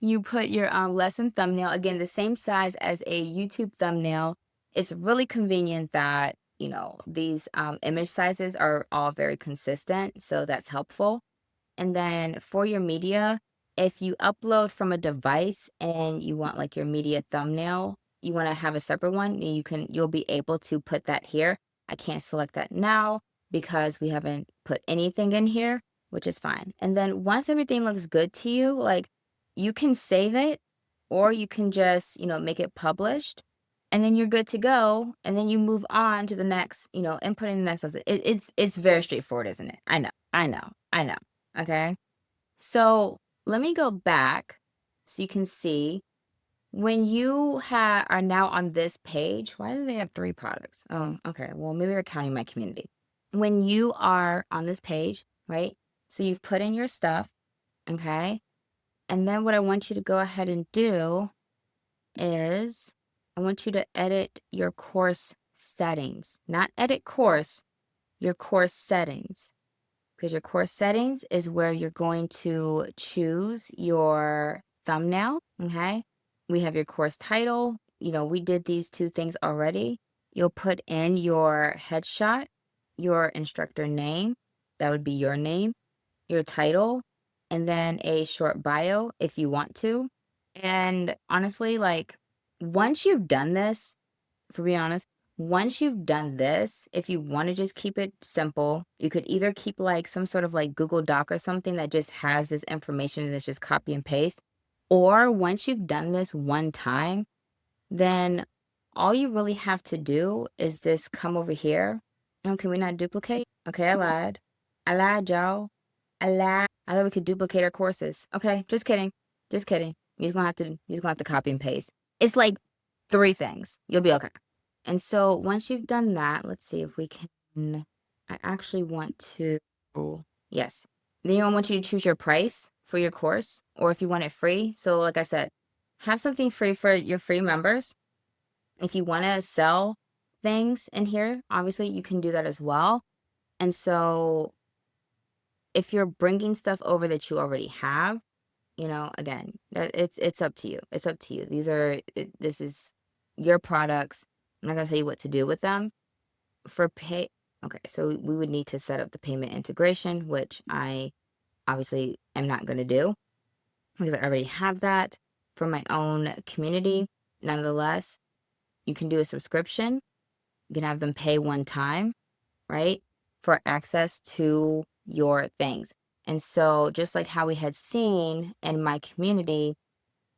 You put your lesson thumbnail, again, the same size as a YouTube thumbnail. It's really convenient that, these image sizes are all very consistent. So that's helpful. And then for your media, if you upload from a device and you want like your media thumbnail, you want to have a separate one, you'll be able to put that here. I can't select that now because we haven't put anything in here, which is fine. And then once everything looks good to you, like you can save it or you can just, make it published and then you're good to go. And then you move on to the next, inputting the next lesson. It's very straightforward, isn't it? I know. Okay. So let me go back so you can see when you are now on this page. Why do they have 3 products? Oh, okay. Well, maybe they're counting my community. When you are on this page, right? So you've put in your stuff. Okay. And then what I want you to go ahead and do is I want you to edit your course settings, not edit course, your course settings. because your course settings is where you're going to choose your thumbnail, okay? We have your course title. You know, we did these two things already. You'll put in your headshot, your instructor name, that would be your name, your title, and then a short bio if you want to. And honestly, like, once you've done this, for being honest, once you've done this, if you want to just keep it simple, you could either keep like some sort of like Google Doc or something that just has this information and it's just copy and paste. Or once you've done this one time, then all you really have to do is this come over here. Oh, can we not duplicate? Okay, I lied. I lied, y'all. I lied. I thought we could duplicate our courses. Okay, just kidding. Just kidding. You're just gonna have to copy and paste. It's like 3 things. You'll be okay. And so once you've done that, let's see if we can. I actually want to. Yes. Then I want you to choose your price for your course, or if you want it free. So like I said, have something free for your free members. If you want to sell things in here, obviously you can do that as well. And so if you're bringing stuff over that you already have, you know, again, it's up to you. It's up to you. This is your products. I'm not gonna tell you what to do with them. For pay, okay, so we would need to set up the payment integration, which I obviously am not gonna do because I already have that for my own community. Nonetheless, you can do a subscription. You can have them pay one time, right, for access to your things. And so just like how we had seen in my community,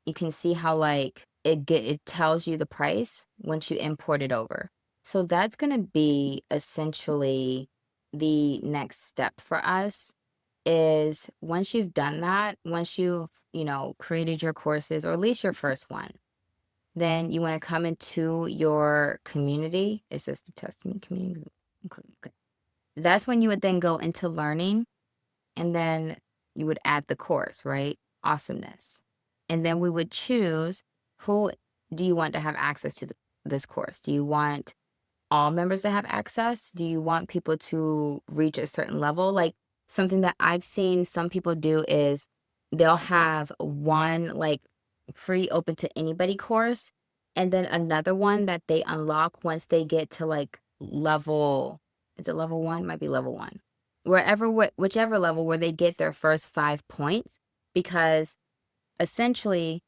you can see how like it tells you the price once you import it over. So that's going to be essentially the next step for us is once you've done that, once you've, you know, created your courses or at least your first one, then you want to come into your community. It says the testimony community. Okay. That's when you would then go into learning, and then you would add the course, right? Awesomeness. And then we would choose who do you want to have access to this course? Do you want all members to have access? Do you want people to reach a certain level? Like something that I've seen some people do is they'll have one like free open to anybody course and then another one that they unlock once they get to like level, is it level 1? Might be level 1. Whichever level where they get their first 5 points, because essentially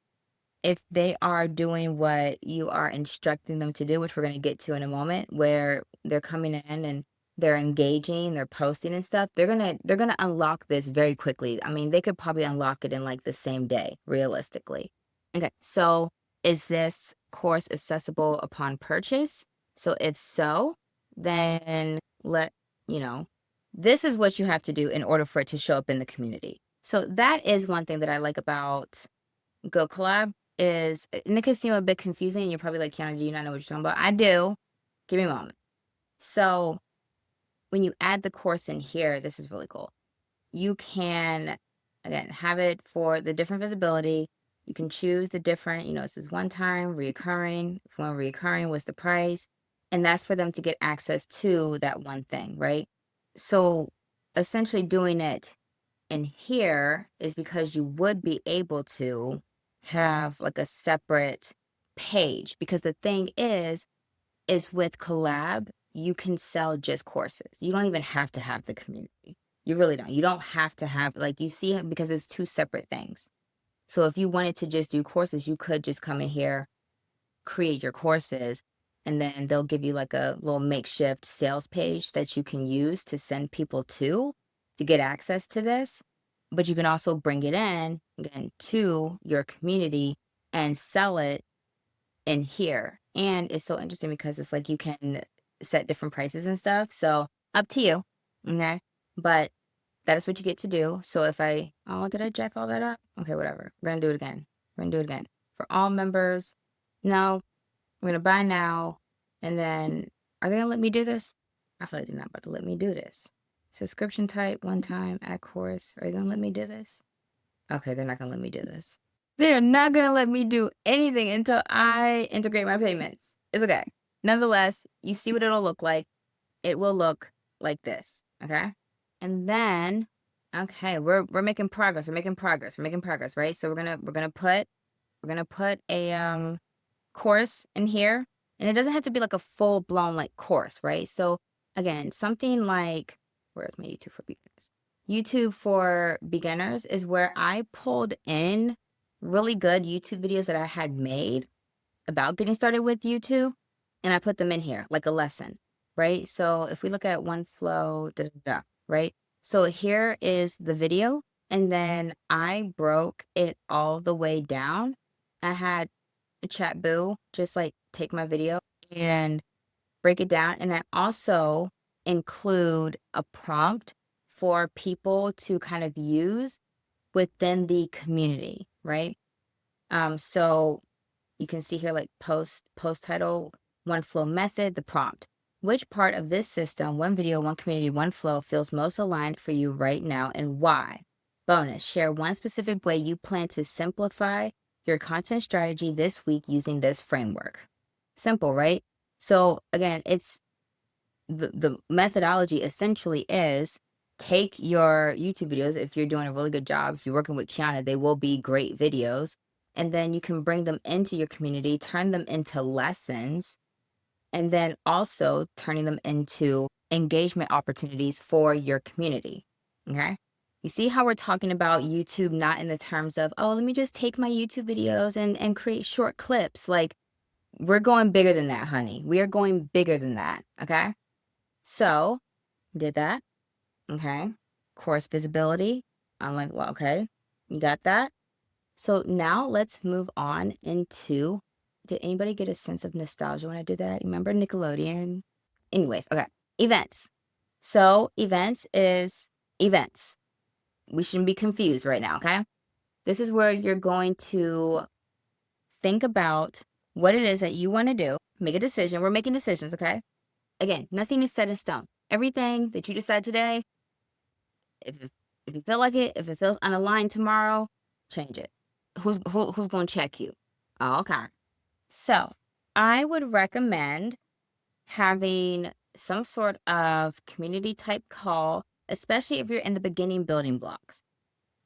if they are doing what you are instructing them to do, which we're going to get to in a moment, where they're coming in and they're engaging, they're posting and stuff, they're going to unlock this very quickly. I mean, they could probably unlock it in like the same day, realistically. Okay, so is this course accessible upon purchase? So if so, then this is what you have to do in order for it to show up in the community. So that is one thing that I like about GoKollab is, and it can seem a bit confusing, and you're probably like, Kiana, do you not know what you're talking about? I do. Give me a moment. So when you add the course in here, this is really cool. You can, again, have it for the different visibility. You can choose the different, it says one time, reoccurring. If you want reoccurring, what's the price? And that's for them to get access to that one thing, right? So essentially doing it in here is because you would be able to have like a separate page, because the thing is with Kollab, you can sell just courses. You don't even have to have the community. You really don't. You don't have to have, like, you see, because it's 2 separate things. So if you wanted to just do courses, you could just come in here, create your courses, and then they'll give you like a little makeshift sales page that you can use to send people to get access to this. But you can also bring it in again to your community and sell it in here. And it's so interesting because it's like you can set different prices and stuff. So up to you. Okay. But that is what you get to do. So if did I jack all that up? Okay, whatever. We're going to do it again. We're going to do it again. For all members, no, we're going to buy now. And then, are they going to let me do this? I feel like they're not about to let me do this. Subscription type, one time, add course. Are you going to let me do this? Okay, they're not going to let me do this. They're not going to let me do anything until I integrate my payments. It's okay. Nonetheless, you see what it'll look like. It will look like this, okay? And then, okay, we're making progress. We're making progress. We're making progress, right? So we're gonna put a course in here, and it doesn't have to be like a full blown like course, right? So again, something like, where's my YouTube for beginners? YouTube for beginners is where I pulled in really good YouTube videos that I had made about getting started with YouTube, and I put them in here like a lesson, right? So if we look at one flow, right? So here is the video, and then I broke it all the way down. I had a chat boo just like take my video and break it down, and I also include a prompt for people to kind of use within the community, right? So you can see here like post title, one flow method, the prompt. Which part of this system, one video, one community, one flow, feels most aligned for you right now, and why? Bonus, share one specific way you plan to simplify your content strategy this week using this framework. Simple, right? So again, it's the methodology essentially is take your YouTube videos. If you're doing a really good job, if you're working with Quiana, they will be great videos. And then you can bring them into your community, turn them into lessons, and then also turning them into engagement opportunities for your community. Okay. You see how we're talking about YouTube not in the terms of, oh, let me just take my YouTube videos and create short clips. Like, we're going bigger than that, honey. We are going bigger than that. Okay. So, did that. Okay. Course visibility. I'm like, well, okay, you got that. So now let's move on into, did anybody get a sense of nostalgia when I did that? Remember Nickelodeon? Anyways, okay. Events. So events is events. We shouldn't be confused right now, okay? This is where you're going to think about what it is that you want to do. Make a decision. We're making decisions, okay? Again, nothing is set in stone. Everything that you decide today, if you feel like it, if it feels unaligned tomorrow, change it. Who's going to check you? Oh, okay. So I would recommend having some sort of community type call, especially if you're in the beginning building blocks.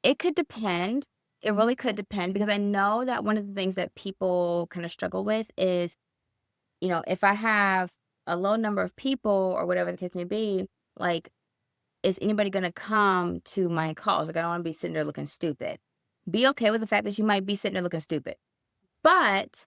It could depend. It really could depend, because I know that one of the things that people kind of struggle with is, if I have a low number of people or whatever the case may be, like, is anybody going to come to my calls? Like, I don't want to be sitting there looking stupid. Be okay with the fact that you might be sitting there looking stupid. But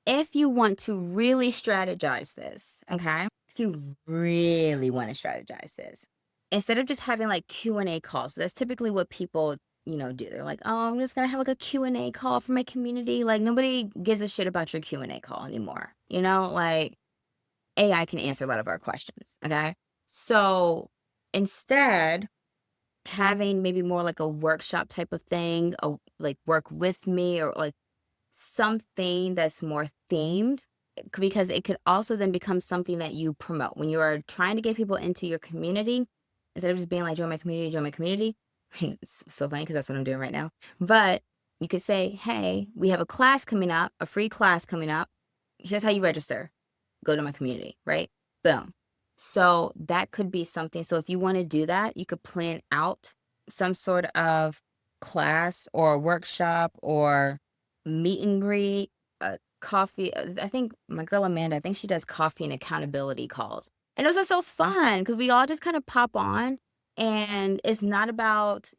if you want to really strategize this, okay? If you really want to strategize this, instead of just having like Q&A calls, that's typically what people, do. They're like, oh, I'm just going to have like a Q&A call for my community. Like, nobody gives a shit about your Q&A call anymore. Like, AI can answer a lot of our questions, okay? So instead, having maybe more like a workshop type of thing, like work with me, or like something that's more themed, because it could also then become something that you promote when you are trying to get people into your community, instead of just being like, join my community, join my community. It's so funny because that's what I'm doing right now. But you could say, hey, we have a class coming up, a free class coming up. Here's how you register. Go to my community, right? Boom. So that could be something. So if you want to do that, you could plan out some sort of class or workshop or meet and greet, coffee. I think my girl Amanda, I think she does coffee and accountability calls. And those are so fun because we all just kind of pop on, and it's not about,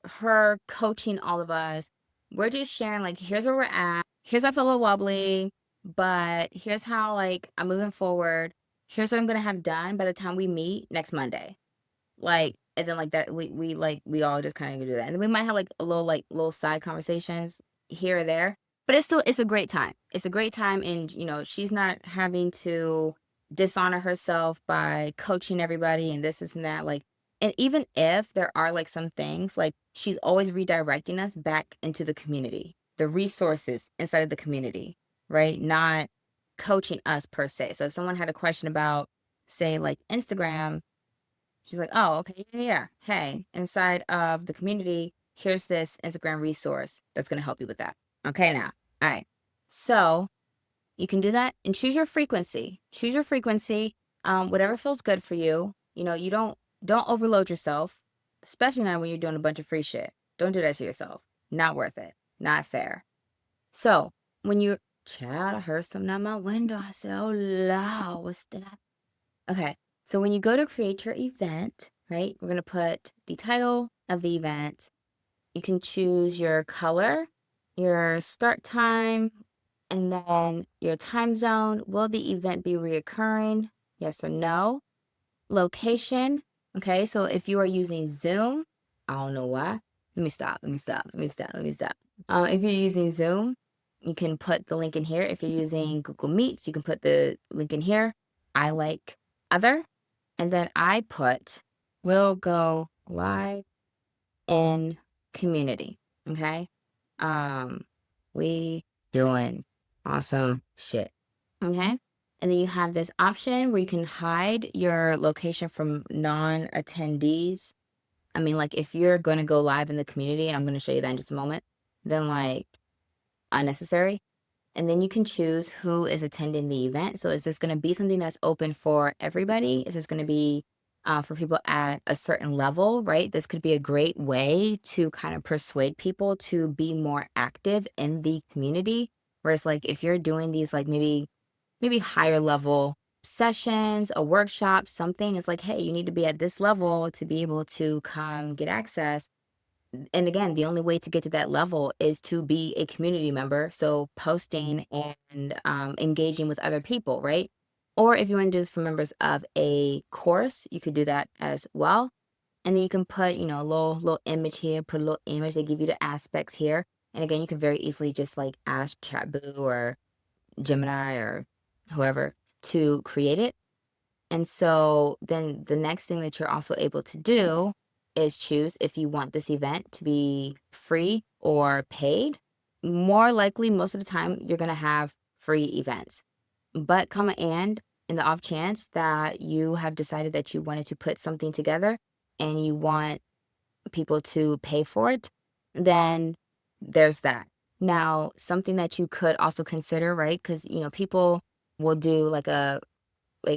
her coaching all of us. We're just sharing, like, here's where we're at. Here's I feel a little wobbly, but here's how, like, I'm moving forward. Here's what I'm going to have done by the time we meet next Monday. Like, and then like that, we all just kind of do that. And then we might have like little side conversations here or there, but it's a great time. It's a great time. And, she's not having to dishonor herself by coaching everybody and this and that. Like, and even if there are like some things, like, she's always redirecting us back into the community, the resources inside of the community, right? Not coaching us per se. So if someone had a question about, say, like Instagram, she's like, oh, okay, yeah. Hey, inside of the community, here's this Instagram resource that's going to help you with that. Okay, now. All right. So you can do that and choose your frequency. Choose your frequency, whatever feels good for you. you don't overload yourself, especially not when you're doing a bunch of free shit. Don't do that to yourself. Not worth it. Not fair. So when you, child, I heard something out my window. I said, oh, Lord, what's that? Okay. So when you go to create your event, right, we're going to put the title of the event. You can choose your color, your start time, and then your time zone. Will the event be reoccurring? Yes or no? Location. Okay, so if you are using Zoom, I don't know why. Let me stop. If you're using Zoom, you can put the link in here. If you're using Google Meets, you can put the link in here. I like other. And then I put, will go live in community. Okay. We doing awesome shit. Okay. And then you have this option where you can hide your location from non-attendees. I mean, like if you're going to go live in the community, and I'm going to show you that in just a moment, then like unnecessary. And then you can choose who is attending the event. So is this going to be something that's open for everybody? Is this going to be for people at a certain level, right? This could be a great way to kind of persuade people to be more active in the community. Whereas like if you're doing these like maybe higher level sessions, a workshop, something, it's like, hey, you need to be at this level to be able to come get access. And again, the only way to get to that level is to be a community member. So posting and engaging with other people, right? Or if you want to do this for members of a course, you could do that as well. And then you can put, a little image here, put a little image. They give you the aspects here. And again, you can very easily just like ask Chatboo or Gemini or whoever to create it. And so then the next thing that you're also able to do is choose if you want this event to be free or paid. More likely, most of the time, you're going to have free events. But come and in the off chance that you have decided that you wanted to put something together and you want people to pay for it, then there's that. Now, something that you could also consider, right? Because, people will do like a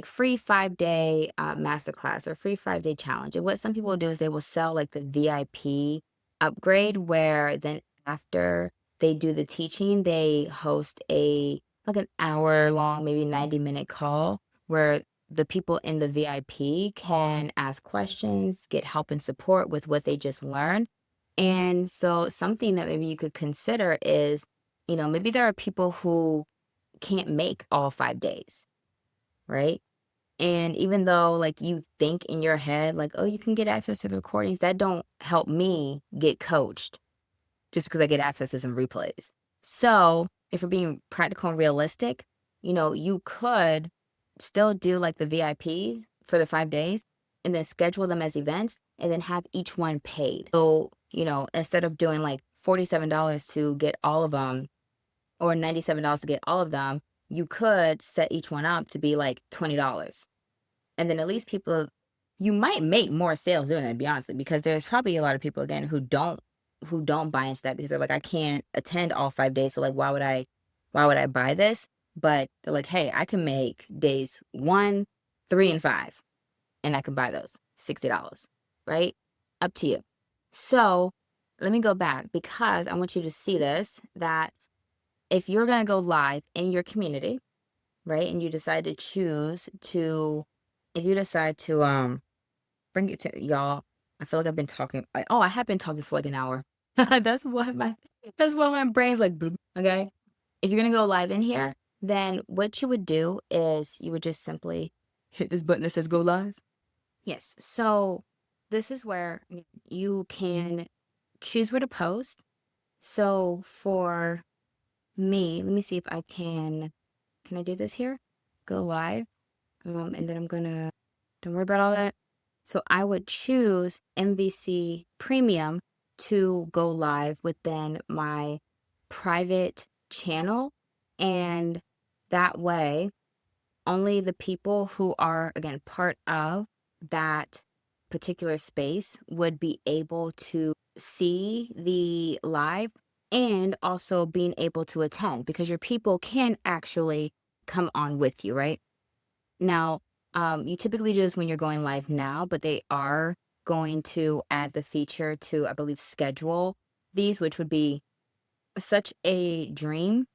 free 5-day masterclass or free 5-day challenge. And what some people will do is they will sell like the VIP upgrade where then after they do the teaching, they host like an hour long, maybe 90-minute call where the people in the VIP can ask questions, get help and support with what they just learned. And so something that maybe you could consider is, maybe there are people who can't make all 5 days, right? And even though like you think in your head, like, oh, you can get access to the recordings, that don't help me get coached just because I get access to some replays. So if we're being practical and realistic, you could still do like the VIPs for the 5 days and then schedule them as events and then have each one paid. So, instead of doing like $47 to get all of them or $97 to get all of them, you could set each one up to be like $20. And then at least you might make more sales doing it, to be honest, because there's probably a lot of people again who don't buy into that because they're like, I can't attend all 5 days. So like, why would I buy this? But they're like, hey, I can make days 1, 3, and 5, and I can buy those $60, right? Up to you. So let me go back because I want you to see this, that if you're going to go live in your community, right, and you decide to if you decide to bring it to y'all, I feel like I've been talking. I have been talking for like an hour. That's why my brain's like, bloop, okay. If you're gonna go live in here, then what you would do is you would just simply hit this button that says go live. Yes. So this is where you can choose where to post. So for me, let me see if I can I do this here? Go live. And then don't worry about all that. So I would choose MVC Premium to go live within my private channel. And that way, only the people who are, again, part of that particular space would be able to see the live and also being able to attend because your people can actually come on with you, right? Now, You typically do this when you're going live now, but they are going to add the feature to, I believe, schedule these, which would be such a dream.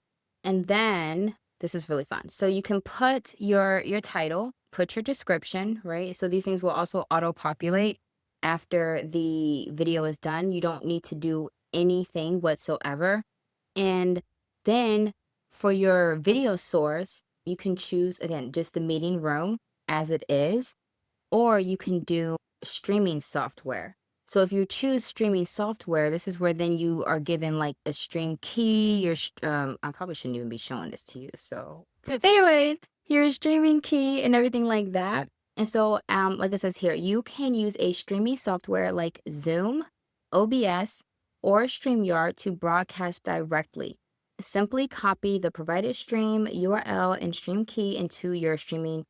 And then this is really fun. So you can put your title, put your description, right? So these things will also auto-populate after the video is done. You don't need to do anything whatsoever. And then for your video source, you can choose, again, just the meeting room as it is, or you can do streaming software. So if you choose streaming software, this is where then you are given like a stream key. I probably shouldn't even be showing this to you. So anyway, your streaming key and everything like that. And so, like it says here, you can use a streaming software like Zoom, OBS, or StreamYard to broadcast directly. Simply copy the provided stream URL and stream key into your streaming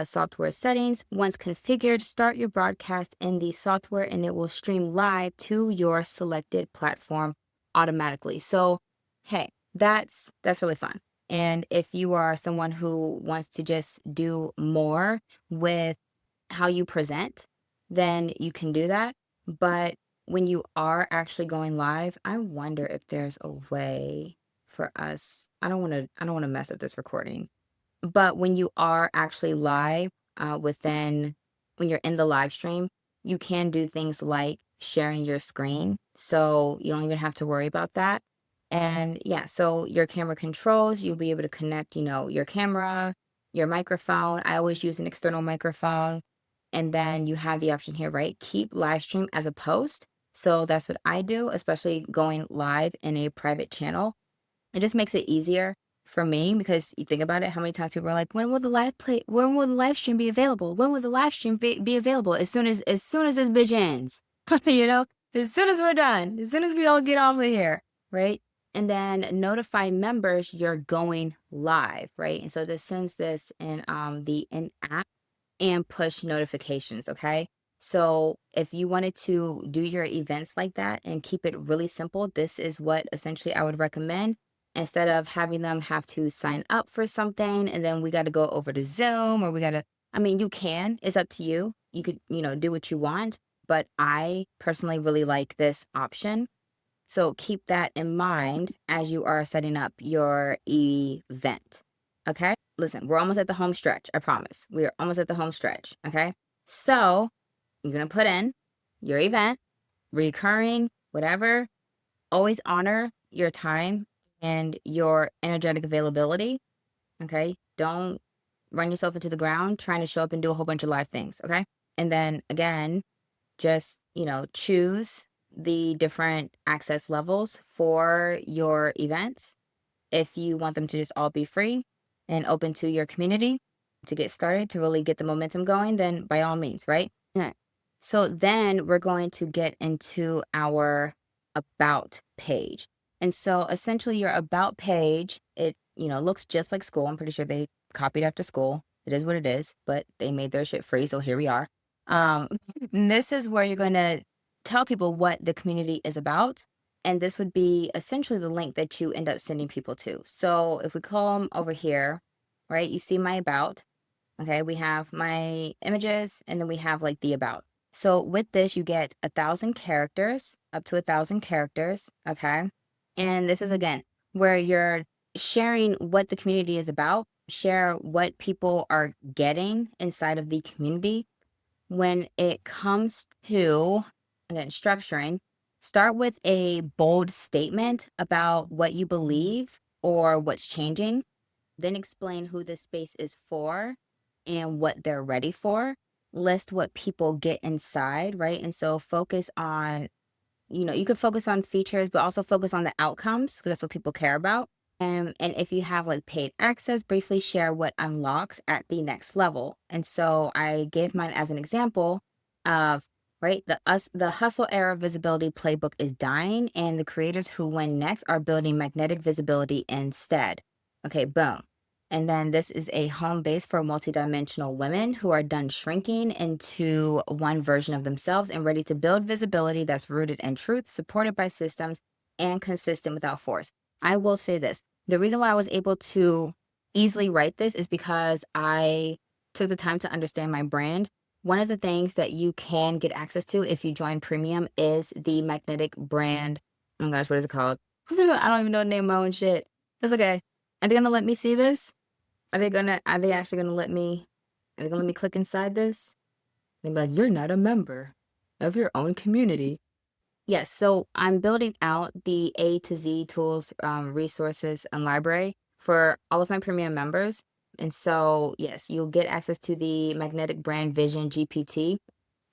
software settings. Once configured, start your broadcast in the software and it will stream live to your selected platform automatically. So, hey, that's really fun. And if you are someone who wants to just do more with how you present, then you can do that. But when you are actually going live, I wonder if there's a way for us. I don't want to mess up this recording. But when you are actually live, when you're in the live stream, you can do things like sharing your screen. So you don't even have to worry about that. And yeah, so your camera controls, you'll be able to connect, your camera, your microphone. I always use an external microphone. And then you have the option here, right? Keep live stream as a post. So that's what I do, especially going live in a private channel. It just makes it easier for me because you think about it, how many times people are like, when will the live stream be available? When will the live stream be available? As soon as this bitch ends, as soon as we're done, as soon as we all get off of here, right? And then notify members you're going live, right? And so this sends this in the in-app and push notifications, okay? So if you wanted to do your events like that and keep it really simple, this is what essentially I would recommend. Instead of having them have to sign up for something and then we got to go over to Zoom, or you can, it's up to you. You could, do what you want, but I personally really like this option. So keep that in mind as you are setting up your event. Okay? Listen, we're almost at the home stretch. I promise. We're almost at the home stretch. Okay? So you're going to put in your event, recurring, whatever. Always honor your time and your energetic availability. Okay? Don't run yourself into the ground trying to show up and do a whole bunch of live things. Okay? And then again, just, choose the different access levels for your events. If you want them to just all be free and open to your community to get started, to really get the momentum going, then by all means, right? Okay. So then we're going to get into our about page. And so essentially your about page, it, looks just like school. I'm pretty sure they copied after school. It is what it is, but they made their shit free. So here we are. This is where you're going to tell people what the community is about. And this would be essentially the link that you end up sending people to. So if we come over here, right, you see my about. Okay, we have my images and then we have like the about. So with this, you get 1,000 characters, up to 1,000 characters. Okay. And this is again where you're sharing what the community is about, share what people are getting inside of the community. When it comes to, again, structuring, start with a bold statement about what you believe or what's changing. Then explain who this space is for and what they're ready for. List what people get inside, right? And so focus on, you could focus on features, but also focus on the outcomes because that's what people care about. And if you have like paid access, briefly share what unlocks at the next level. And so I gave mine as an example of, right, the hustle era visibility playbook is dying and the creators who win next are building magnetic visibility instead. Okay, boom. And then this is a home base for multidimensional women who are done shrinking into one version of themselves and ready to build visibility that's rooted in truth, supported by systems, and consistent without force. I will say this. The reason why I was able to easily write this is because I took the time to understand my brand, one of the things that you can get access to if you join Premium is the magnetic brand. Oh my gosh, what is it called? I don't even know the name of my own shit. That's okay. Are they gonna let me see this? Are they actually gonna let me, are they gonna let me click inside this? They'll be like, you're not a member of your own community. Yes, so I'm building out the A to Z tools, resources, and library for all of my premium members. And so, yes, you'll get access to the Magnetic Brand Vision GPT.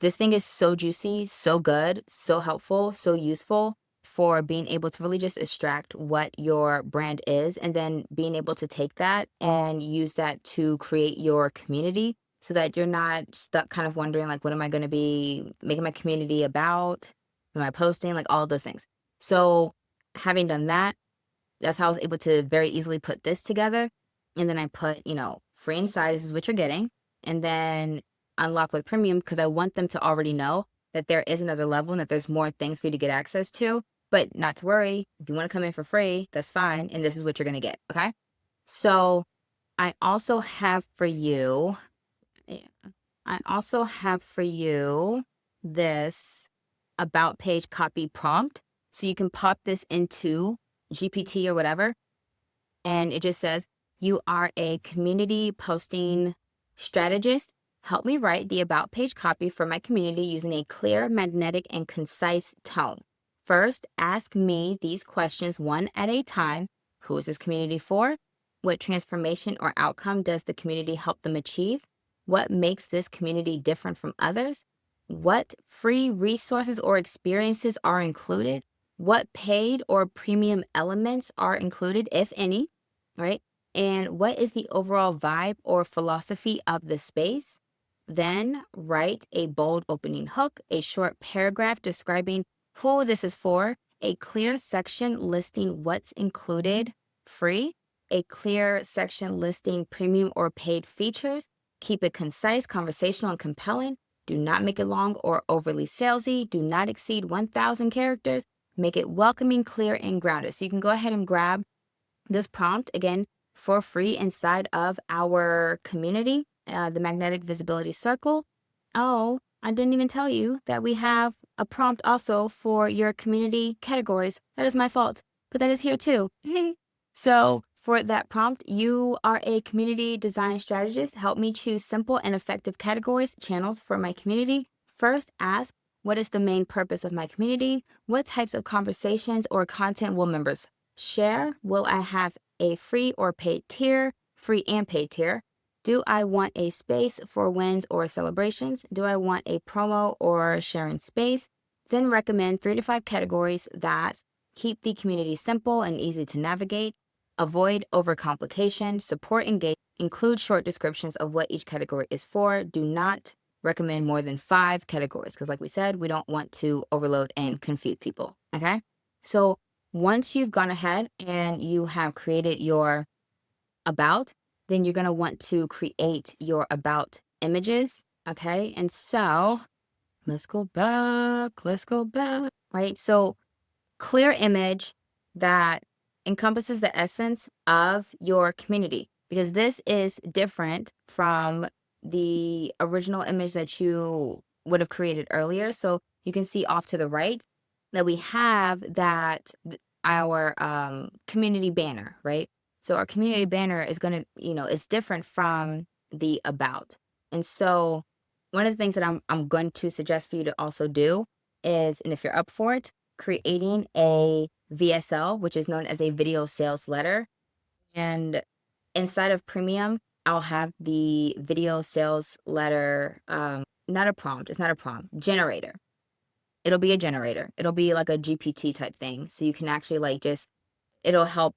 This thing is so juicy, so good, so helpful, so useful for being able to really just extract what your brand is and then being able to take that and use that to create your community so that you're not stuck kind of wondering, like, what am I going to be making my community about? Am I posting? Like all of those things. So having done that, that's how I was able to very easily put this together. And then I put, free inside, this is what you're getting. And then unlock with premium because I want them to already know that there is another level and that there's more things for you to get access to. But not to worry, if you want to come in for free, that's fine. And this is what you're going to get. Okay. So I also have for you, this about page copy prompt. So you can pop this into GPT or whatever. And it just says, you are a community posting strategist. Help me write the about page copy for my community using a clear, magnetic, and concise tone. First, ask me these questions one at a time. Who is this community for? What transformation or outcome does the community help them achieve? What makes this community different from others? What free resources or experiences are included? What paid or premium elements are included, if any, right? And what is the overall vibe or philosophy of the space? Then write a bold opening hook, a short paragraph describing who this is for, a clear section listing what's included free, a clear section listing premium or paid features. Keep it concise, conversational, and compelling. Do not make it long or overly salesy. Do not exceed 1,000 characters. Make it welcoming, clear, and grounded. So you can go ahead and grab this prompt, again, for free inside of our community, the Magnetic Visibility Circle. Oh, I didn't even tell you that we have a prompt also for your community categories. That is my fault, but that is here too. So for that prompt, you are a community design strategist. Help me choose simple and effective categories, channels for my community. First, ask, what is the main purpose of my community? What types of conversations or content will members share? Will I have a free or paid tier? Free and paid tier. Do I want a space for wins or celebrations? Do I want a promo or sharing space? Then recommend 3 to 5 categories that keep the community simple and easy to navigate. Avoid overcomplication. Support engagement. Include short descriptions of what each category is for. Do not recommend more than 5 categories because, like we said, we don't want to overload and confuse people. Okay? So once you've gone ahead and you have created your about, then you're going to want to create your about images. Okay? And so let's go back. Right? So clear image that encompasses the essence of your community, because this is different from the original image that you would have created earlier. So you can see off to the right that we have that our community banner, right? So our community banner is going to, it's different from the about. And so one of the things that I'm going to suggest for you to also do is, and if you're up for it, creating a VSL, which is known as a video sales letter. And inside of Premium, I'll have the video sales letter, not a prompt, it's not a prompt, generator. It'll be a generator. It'll be like a GPT type thing. So you can actually it'll help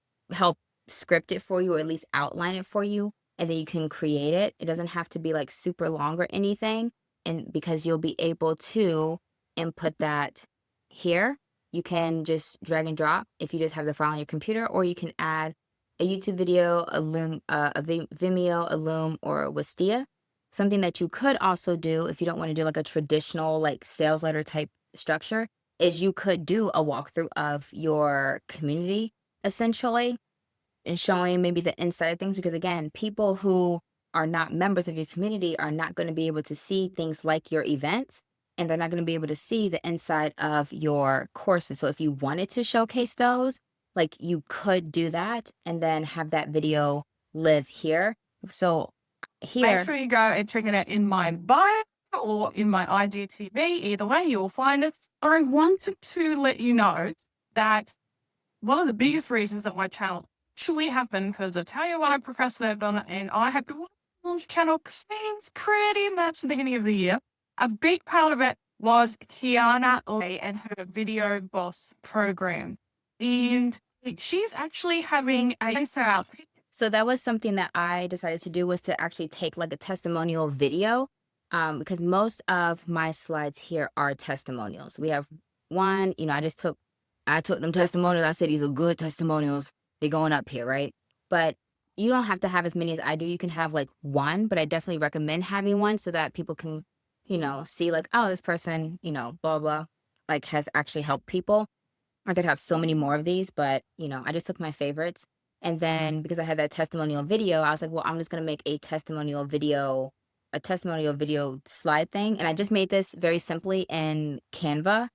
script it for you, or at least outline it for you. And then you can create it. It doesn't have to be like super long or anything. And because you'll be able to input that here, you can just drag and drop if you just have the file on your computer, or you can add a YouTube video, a Vimeo, a Loom, or a Wistia. Something that you could also do if you don't want to do like a traditional like sales letter type structure is you could do a walkthrough of your community essentially and showing maybe the inside of things, because again, people who are not members of your community are not going to be able to see things like your events, and they're not going to be able to see the inside of your courses. So if you wanted to showcase those, like you could do that and then have that video live here. So
Make
here,
sure you go and check it out in my bio or in my IGTV. Either way, you will find it. I wanted to let you know that one of the biggest reasons that my channel actually happened, because I tell you what, I'm Professor I've done it, and I have been launch channel since pretty much the beginning of the year. A big part of it was Quiana and her Video Boss program. And she's actually having a sale.
so that was something that I decided to do, was to actually take like a testimonial video, because most of my slides here are testimonials. We have one, you know, I took them testimonials. I said, these are good testimonials. They're going up here, right? But you don't have to have as many as I do. You can have like one, but I definitely recommend having one so that people can, you know, see like, oh, this person, you know, blah, blah, like has actually helped people. I could have so many more of these, but you know, I just took my favorites. And then because I had that testimonial video, I was like, well, I'm just gonna make a testimonial video slide thing. And I just made this very simply in Canva.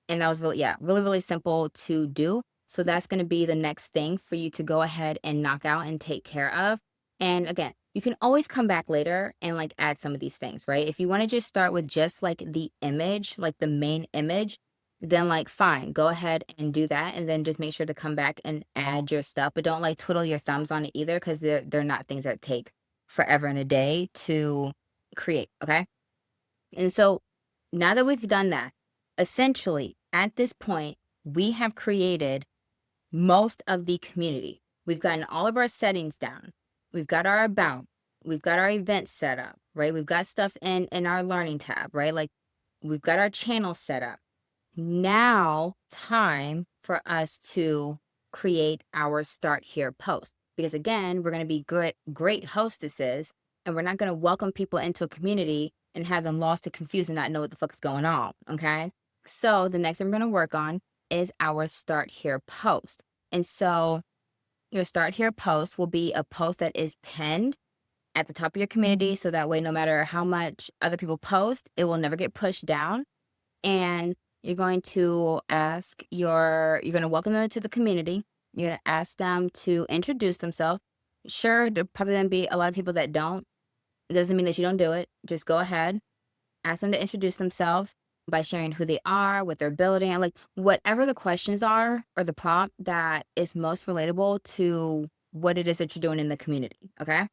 And that was really, yeah, really, really simple to do. So that's gonna be the next thing for you to go ahead and knock out and take care of. And again, you can always come back later and like add some of these things, right? If you want to just start with just like the image, like the main image, then like fine, go ahead and do that, and then just make sure to come back and add your stuff, but don't like twiddle your thumbs on it either, because they're not things that take forever and a day to create. Okay. And so now that we've done that, essentially at this point we have created most of the community. We've gotten all of our settings down. We've got our about, we've got our events set up, right? We've got stuff in our learning tab, right? Like we've got our channel set up. Now time for us to create our start here post, because again, we're going to be great hostesses, and we're not going to welcome people into a community and have them lost and confused and not know what the fuck is going on. Okay. So the next thing we're going to work on is our start here post. And so your start here post will be a post that is pinned at the top of your community. So that way, no matter how much other people post, it will never get pushed down. And you're going to you're going to welcome them to the community. You're going to ask them to introduce themselves. Sure, there'll probably going to be a lot of people that don't. It doesn't mean that you don't do it. Just go ahead, ask them to introduce themselves by sharing who they are, what they're building, and like whatever the questions are or the prompt that is most relatable to what it is that you're doing in the community. Okay.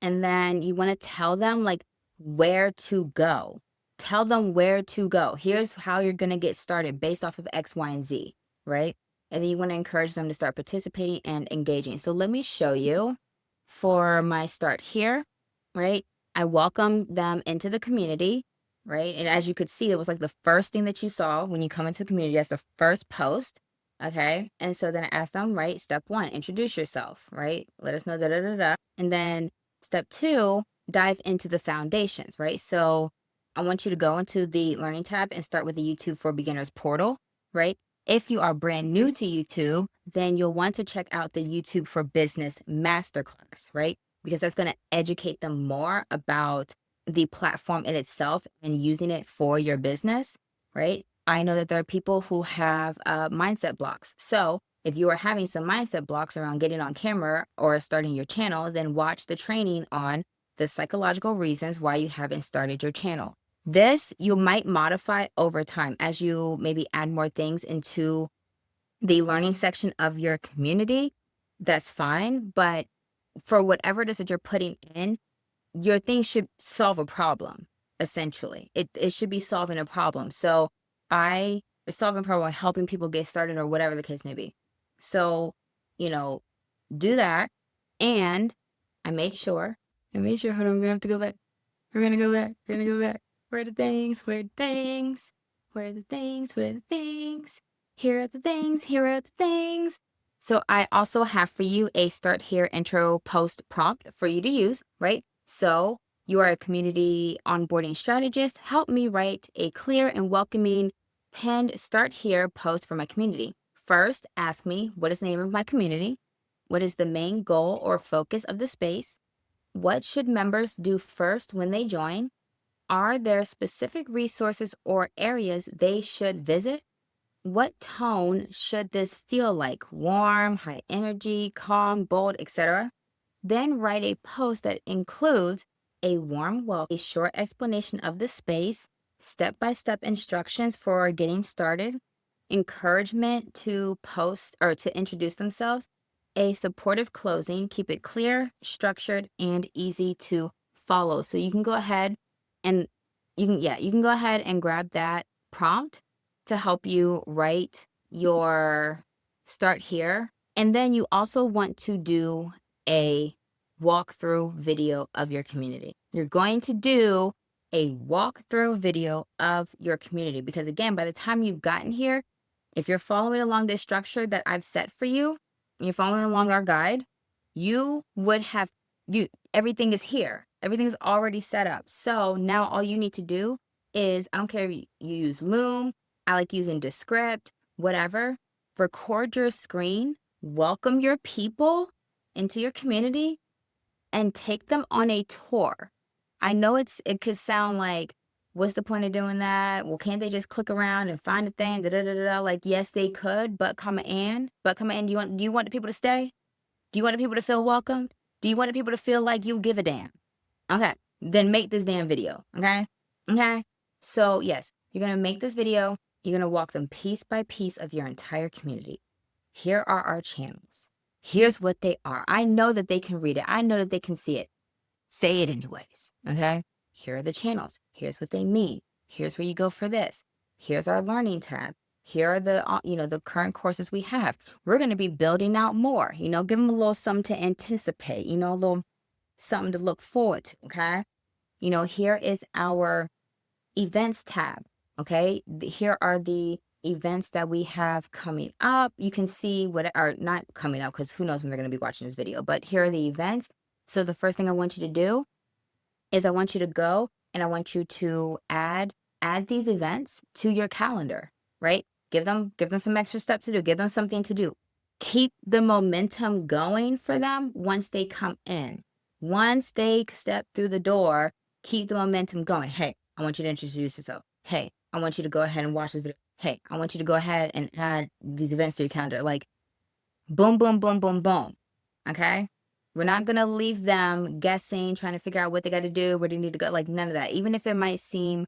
And then you want to tell them like where to go. Tell them where to go. Here's how you're going to get started based off of X, Y, and Z, right? And then you want to encourage them to start participating and engaging. So let me show you for my start here, right? I welcome them into the community, right? And as you could see, it was like the first thing that you saw when you come into the community. That's the first post, okay? And so then I asked them, right? Step 1, introduce yourself, right? Let us know, da da da da. And then step 2, dive into the foundations, right? So I want you to go into the learning tab and start with the YouTube for Beginners portal, right? If you are brand new to YouTube, then you'll want to check out the YouTube for Business Masterclass, right? Because that's going to educate them more about the platform in itself and using it for your business, right? I know that there are people who have mindset blocks. So if you are having some mindset blocks around getting on camera or starting your channel, then watch the training on the psychological reasons why you haven't started your channel. This you might modify over time as you maybe add more things into the learning section of your community. That's fine. But for whatever it is that you're putting in, your thing should solve a problem, essentially. It should be solving a problem. So solving a problem, helping people get started or whatever the case may be. So, you know, do that. And I made sure, hold on, we're going to have to go back. We're going to go back. Where are the things? Where are the things? Where are the things? Where are the things? Here are the things. Here are the things. So I also have for you a start here intro post prompt for you to use, right? So you are a community onboarding strategist. Help me write a clear and welcoming pinned start here post for my community. First, ask me, what is the name of my community? What is the main goal or focus of the space? What should members do first when they join? Are there specific resources or areas they should visit? What tone should this feel like? Warm, high energy, calm, bold, etc. Then write a post that includes a warm welcome, a short explanation of the space, step-by-step instructions for getting started, encouragement to post or to introduce themselves, a supportive closing, keep it clear, structured, and easy to follow. So you can go ahead and you can go ahead and grab that prompt to help you write your start here. And then you also want to do a walkthrough video of your community. You're going to do a walkthrough video of your community because, again, by the time you've gotten here, if you're following along this structure that I've set for you, and you're following along our guide, you would have everything is here. Everything's already set up. So now all you need to do is, I don't care if you use Loom, I like using Descript, whatever, record your screen, welcome your people into your community, and take them on a tour. I know it could sound like, what's the point of doing that? Well, can't they just click around and find a thing? Da, da, da, da. Like, yes, they could, but do you want the people to stay? Do you want the people to feel welcomed? Do you want the people to feel like you give a damn? Okay, then make this damn video, okay? Okay, so yes, you're gonna make this video. You're gonna walk them piece by piece of your entire community. Here are our channels. Here's what they are. I know that they can read it. I know that they can see it. Say it anyways, okay? Here are the channels. Here's what they mean. Here's where you go for this. Here's our learning tab. Here are the, the current courses we have. We're going to be building out more, give them a little something to anticipate, a little something to look forward to, okay? Here is our events tab, okay? Here are the events that we have coming up. You can see what are not coming up because who knows when they're going to be watching this video, but here are the events. So the first thing I want you to do is I want you to go and I want you to add these events to your calendar, right? Give them some extra steps to do. Give them something to do. Keep the momentum going for them once they come in. Once they step through the door, keep the momentum going. Hey, I want you to introduce yourself. Hey, I want you to go ahead and watch this video. Hey, I want you to go ahead and add these events to your calendar. Like, boom, boom, boom, boom, boom. Okay? We're not going to leave them guessing, trying to figure out what they got to do, where they need to go. Like, none of that. Even if it might seem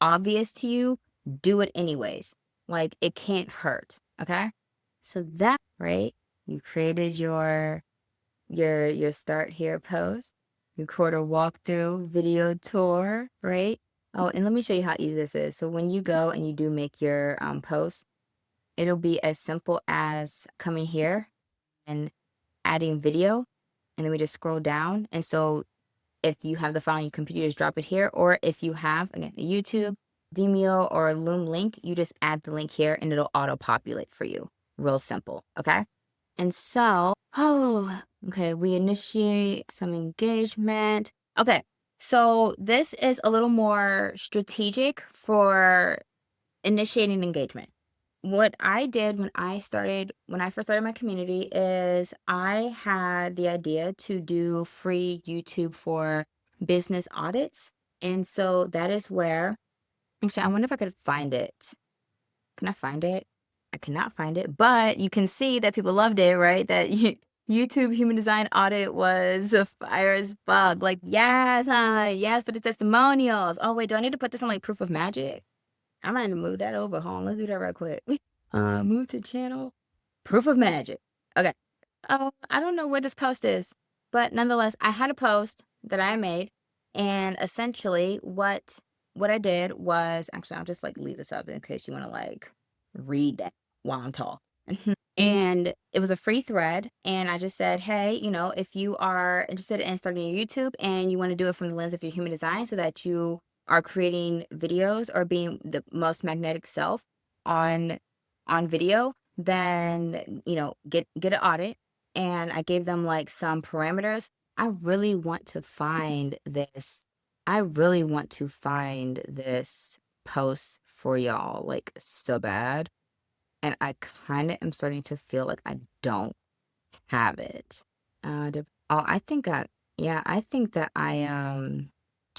obvious to you, do it anyways. Like, it can't hurt. Okay? So that, right? You created your start here post. You record a walkthrough video tour, right? Oh, and let me show you how easy this is. So when you go and you do make your post, it'll be as simple as coming here and adding video. And then we just scroll down. And so if you have the file on your computer, just drop it here. Or if you have, again, a YouTube, Vimeo, or a Loom link, you just add the link here and it'll auto-populate for you. Real simple, okay? And so, okay, we initiate some engagement. Okay, so this is a little more strategic for initiating engagement. What I did when I first started my community is I had the idea to do free YouTube for business audits. And so that is where, actually, I wonder if I could find it. Can I find it? I cannot find it, but you can see that people loved it, right? That YouTube human design audit was a fire as fuck. Like, yes, yes, for the testimonials. Oh, wait, do I need to put this on like proof of magic? I might have to move that over. Hold on, let's do that right quick. Move to channel. Proof of magic. Okay. Oh, I don't know where this post is, but nonetheless, I had a post that I made, and essentially what I did was, actually, I'll just like leave this up in case you want to like read that while I'm talking. And it was a free thread, and I just said, hey, if you are interested in starting your YouTube and you want to do it from the lens of your human design so that you are creating videos or being the most magnetic self on video, then get an audit. And I gave them like some parameters. I really want to find this post for y'all, like, so bad. And I kind of am starting to feel like I don't have it. I think Yeah, I think that child,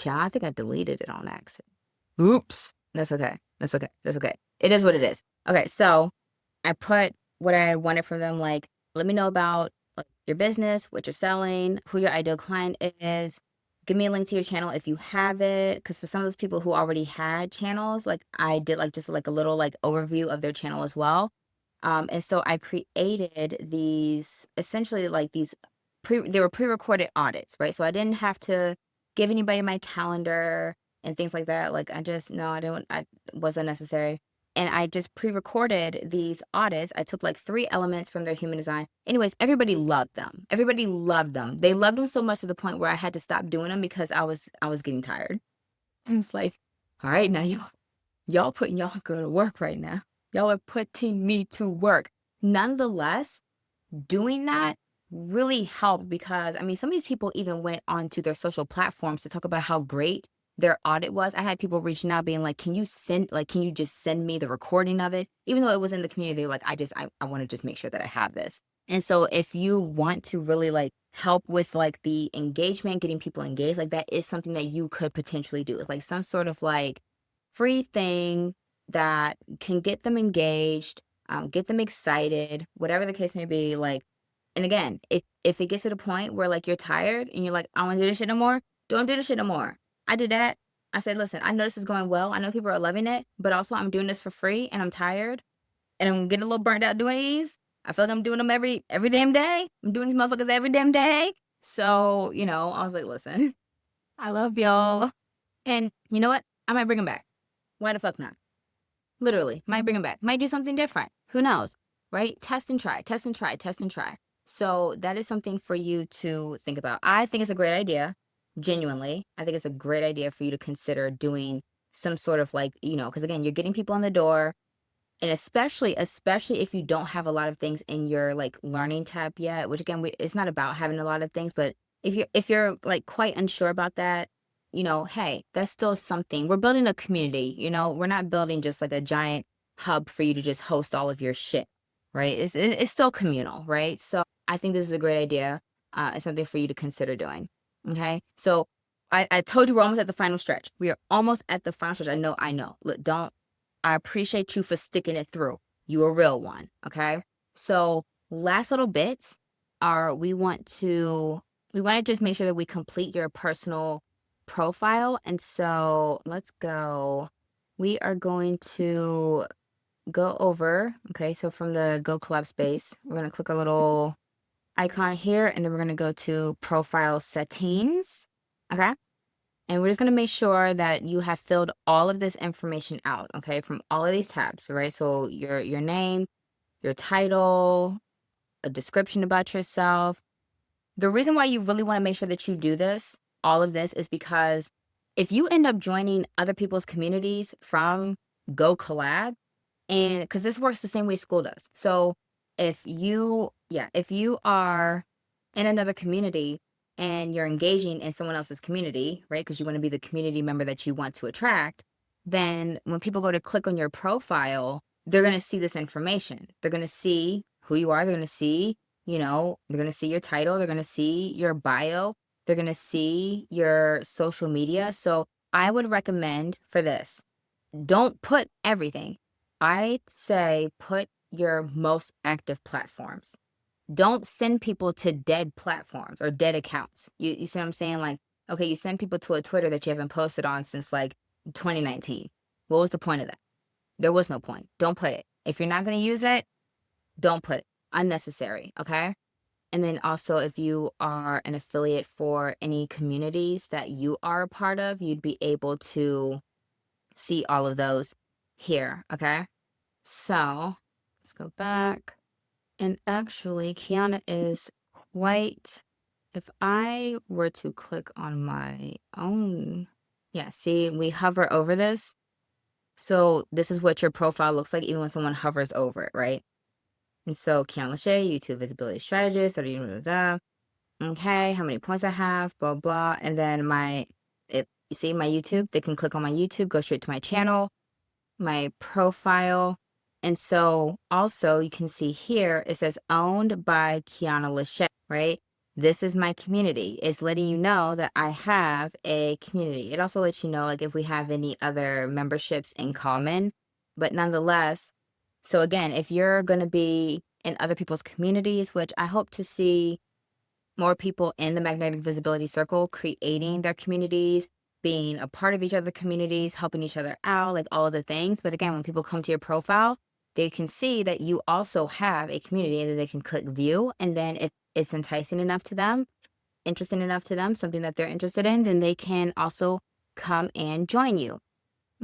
I think I deleted it on accident. Oops. That's okay. That's okay. That's okay. It is what it is. Okay, so I put what I wanted from them, like, let me know about like your business, what you're selling, who your ideal client is. Give me a link to your channel if you have it. Because for some of those people who already had channels, like I did like just like a little like overview of their channel as well. And so I created these essentially like these they were pre-recorded audits, right? So I didn't have to give anybody my calendar and things like that. Like I just no, I wasn't necessary. And I just pre-recorded these audits. I took like 3 elements from their human design. Anyways, everybody loved them. Everybody loved them. They loved them so much to the point where I had to stop doing them because I was getting tired. And it's like, all right, now y'all putting y'all go to work right now. Y'all are putting me to work. Nonetheless, doing that really helped because I mean, some of these people even went onto their social platforms to talk about how great their audit was. I had people reaching out being like, can you just send me the recording of it? Even though it was in the community, like I want to just make sure that I have this. And so if you want to really like help with like the engagement, getting people engaged, like that is something that you could potentially do. It's like some sort of like free thing that can get them engaged, get them excited, whatever the case may be. Like, and again, if it gets to the point where like you're tired and you're like, I don't want to do this shit no more, don't do this shit no more. I did that. I said, listen, I know this is going well. I know people are loving it, but also I'm doing this for free and I'm tired and I'm getting a little burnt out doing these. I feel like I'm doing them every damn day. I'm doing these motherfuckers every damn day. So, I was like, listen, I love y'all. And you know what? I might bring them back. Why the fuck not? Literally, might bring them back. Might do something different. Who knows? Right? Test and try, test and try, test and try. So that is something for you to think about. I think it's a great idea. Genuinely, I think it's a great idea for you to consider doing some sort of like, because again, you're getting people in the door. And especially if you don't have a lot of things in your like learning tab yet, which again, it's not about having a lot of things, but if you're like quite unsure about that, hey, that's still something. We're building a community, we're not building just like a giant hub for you to just host all of your shit, right? It's still communal, right? So I think this is a great idea. It's something for you to consider doing. Okay. So I told you we're almost at the final stretch. We are almost at the final stretch. I know. Look, I appreciate you for sticking it through. You a real one, okay? So last little bits are we want to just make sure that we complete your personal profile. And so let's go. We are going to go over, okay, so from the GoKollab space, we're going to click a little icon here, and then we're going to go to profile settings, okay? And we're just going to make sure that you have filled all of this information out, okay, from all of these tabs, right? So your name, your title, a description about yourself. The reason why you really want to make sure that you do this, all of this, is because if you end up joining other people's communities from GoKollab, and because this works the same way school does. So if you are in another community and you're engaging in someone else's community, right? Because you want to be the community member that you want to attract, then when people go to click on your profile, they're going to see this information. They're going to see who you are. They're going to see, they're going to see your title. They're going to see your bio. They're going to see your social media. So I would recommend for this, don't put everything. I'd say put your most active platforms. Don't send people to dead platforms or dead accounts. You see what I'm saying? Like, okay, you send people to a Twitter that you haven't posted on since like 2019. What was the point of that? There was no point. Don't put it. If you're not going to use it, don't put it. Unnecessary, okay? And then also, if you are an affiliate for any communities that you are a part of, you'd be able to see all of those here, okay? So let's go back. And actually, Quiana is quite, if I were to click on my own, yeah, see, we hover over this. So this is what your profile looks like even when someone hovers over it, right? And so Quiana LaChé, YouTube visibility strategist, okay, how many points I have, blah, blah. And then you see my YouTube, they can click on my YouTube, go straight to my channel, my profile. And so also you can see here, it says owned by Quiana LaChé, right? this is my community. It's letting you know that I have a community. It also lets you know like if we have any other memberships in common, but nonetheless, so again, if you're going to be in other people's communities, which I hope to see more people in the magnetic visibility circle creating their communities, being a part of each other's communities, helping each other out, like all of the things. But again, when people come to your profile, they can see that you also have a community and then they can click view. And then if it's enticing enough to them, interesting enough to them, something that they're interested in, then they can also come and join you.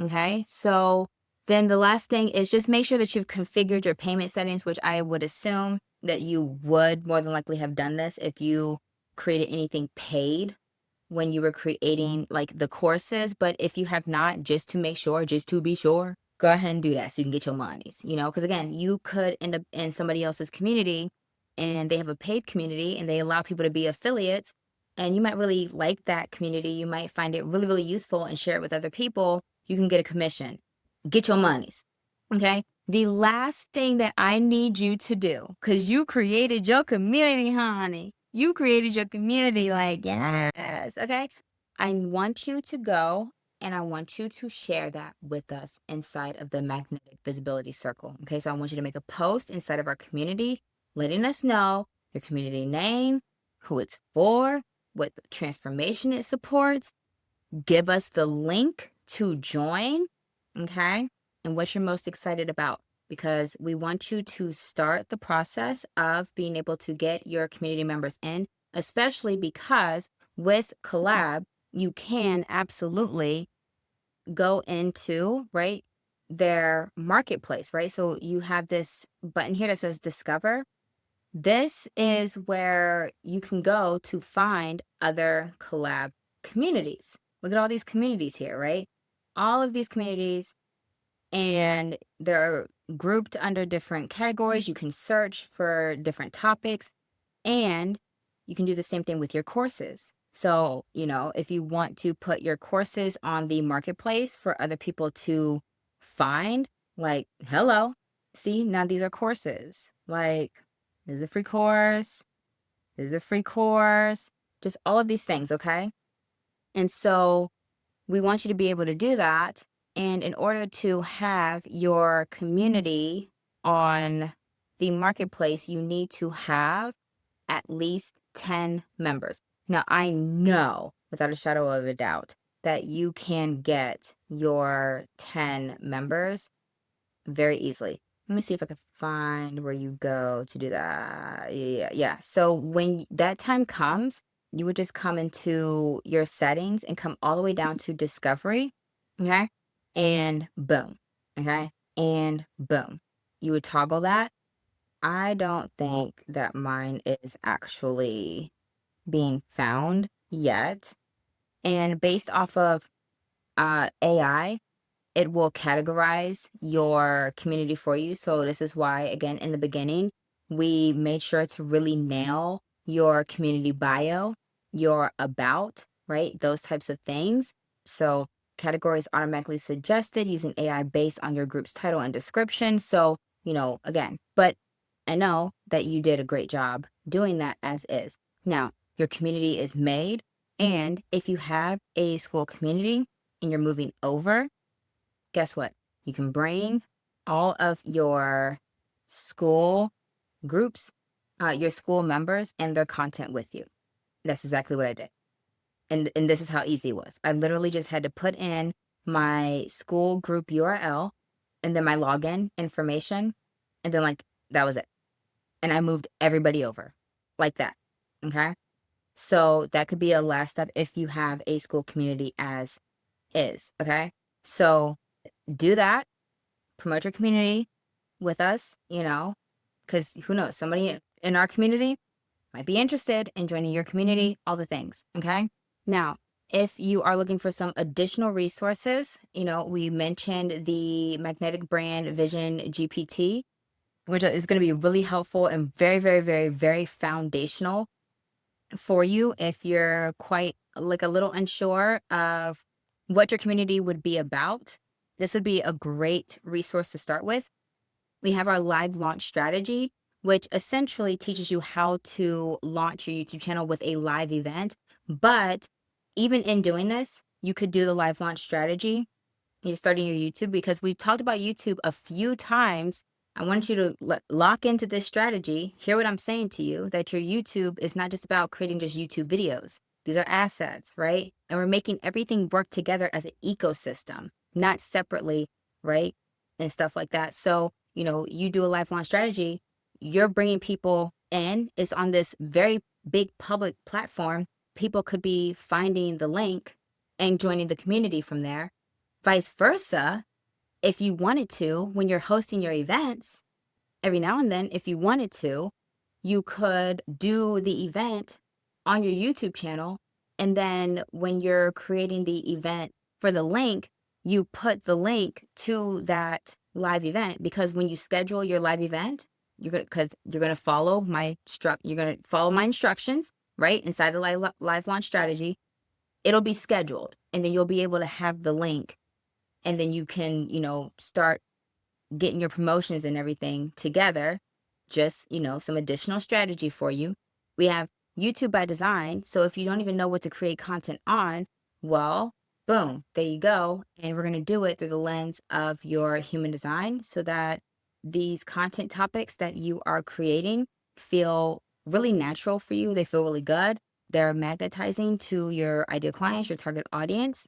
Okay. So then the last thing is just make sure that you've configured your payment settings, which I would assume that you would more than likely have done this if you created anything paid when you were creating like the courses. But if you have not, just to make sure, just to be sure, go ahead and do that so you can get your monies, you know, because again, you could end up in somebody else's community and they have a paid community and they allow people to be affiliates. And you might really like that community. You might find it really, really useful and share it with other people. You can get a commission, get your monies. Okay. The last thing that I need you to do, because you created your community, honey. You created your community, like, yes. Okay. I want you to go and I want you to share that with us inside of the magnetic visibility circle. Okay. So I want you to make a post inside of our community, letting us know your community name, who it's for, what transformation it supports. Give us the link to join, okay? And what you're most excited about, because we want you to start the process of being able to get your community members in, especially because with Kollab, you can absolutely go into, right, their marketplace, right? So you have this button here that says Discover. This is where you can go to find other Kollab communities. Look at all these communities here, right? All of these communities, and they're grouped under different categories. You can search for different topics, and you can do the same thing with your courses. So, you know, if you want to put your courses on the marketplace for other people to find, like, hello, see, now these are courses. Like, this is a free course. This is a free course. Just all of these things, okay? And so we want you to be able to do that. And in order to have your community on the marketplace, you need to have at least 10 members. Now, I know without a shadow of a doubt that you can get your 10 members very easily. Let me see if I can find where you go to do that. Yeah. So when that time comes, you would just come into your settings and come all the way down to discovery. Okay. And boom. Okay. And boom. You would toggle that. I don't think that mine is actually being found yet. And based off of AI, it will categorize your community for you. So this is why, again, in the beginning, we made sure to really nail your community bio, your about, right? Those types of things. So categories automatically suggested using AI based on your group's title and description. So, you know, again, but I know that you did a great job doing that as is. Now, your community is made. And if you have a school community and you're moving over, guess what? You can bring all of your school groups, your school members and their content with you. That's exactly what I did. And this is how easy it was. I literally just had to put in my school group URL and then my login information. And then like, that was it. And I moved everybody over like that. Okay. So that could be a last step if you have a school community as is. Okay. So do that, promote your community with us, you know, because who knows, somebody in our community might be interested in joining your community, all the things. Okay. Now, if you are looking for some additional resources, you know, we mentioned the Magnetic Brand Vision GPT, which is going to be really helpful and very, very, very, very foundational for you if you're quite like a little unsure of what your community would be about. This would be a great resource to start with. We have our live launch strategy, which essentially teaches you how to launch your YouTube channel with a live event. But even in doing this, you could do the live launch strategy. You're starting your YouTube, because we've talked about YouTube a few times. I want you to lock into this strategy. Hear what I'm saying to you, that your YouTube is not just about creating just YouTube videos. These are assets, right? And we're making everything work together as an ecosystem, not separately, right? And stuff like that. So, you do a live launch strategy, you're bringing people in. It's on this very big public platform. People could be finding the link and joining the community from there. Vice versa, if you wanted to, when you're hosting your events, every now and then, if you wanted to, you could do the event on your YouTube channel. And then when you're creating the event for the link, you put the link to that live event, because when you schedule your live event, you're gonna follow my instructions, right? Inside the live launch strategy, it'll be scheduled, and then you'll be able to have the link, and then you can, start getting your promotions and everything together. Just, some additional strategy for you. We have YouTube by design. So if you don't even know what to create content on, well, boom, there you go. And we're going to do it through the lens of your human design, so that these content topics that you are creating feel really natural for you. They feel really good. They're magnetizing to your ideal clients, your target audience.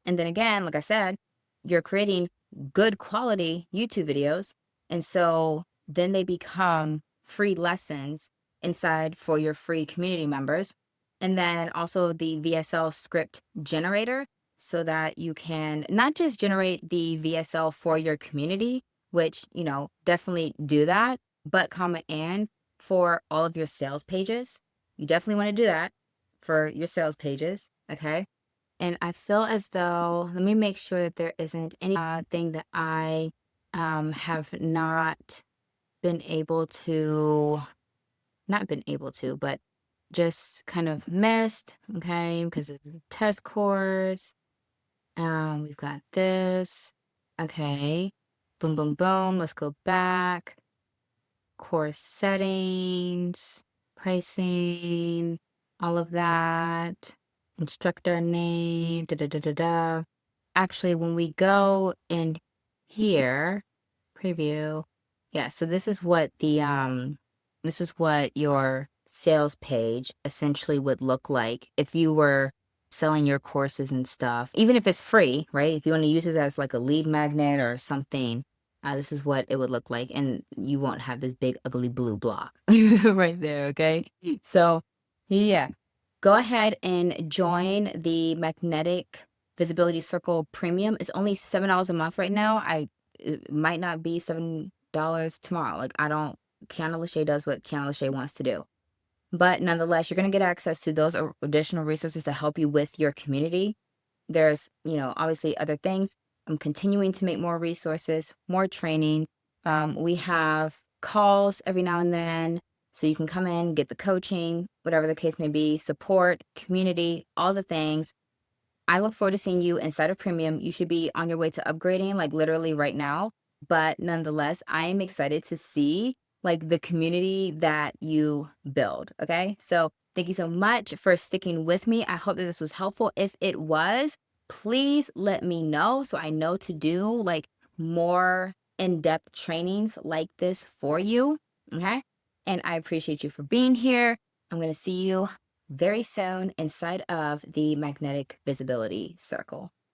And then again, like I said, you're creating good quality YouTube videos. And so then they become free lessons inside for your free community members. And then also the VSL script generator, so that you can not just generate the VSL for your community, which, definitely do that, but and for all of your sales pages. You definitely want to do that for your sales pages. Okay. And I feel as though, let me make sure that there isn't any thing that I have not been able to, but just kind of missed, okay? Because it's a test course. We've got this. Okay. Boom, boom, boom. Let's go back. Course settings, pricing, all of that. Instructor name, da da da da da. Actually, when we go in here, preview, yeah, so this is what your sales page essentially would look like if you were selling your courses and stuff, even if it's free, right? If you want to use it as like a lead magnet or something, this is what it would look like, and you won't have this big ugly blue block right there, okay? So, yeah. Go ahead and join the Magnetic Visibility Circle Premium. It's only $7 a month right now. It might not be $7 tomorrow. Quiana LaChé does what Quiana LaChé wants to do. But nonetheless, you're going to get access to those additional resources to help you with your community. There's, obviously other things. I'm continuing to make more resources, more training. We have calls every now and then, so you can come in, get the coaching, whatever the case may be, support, community, all the things. I look forward to seeing you inside of Premium. You should be on your way to upgrading, like literally right now. But nonetheless, I am excited to see like the community that you build. Okay. So thank you so much for sticking with me. I hope that this was helpful. If it was, please let me know so I know to do like more in-depth trainings like this for you. Okay. And I appreciate you for being here. I'm going to see you very soon inside of the Magnetic Visibility Circle.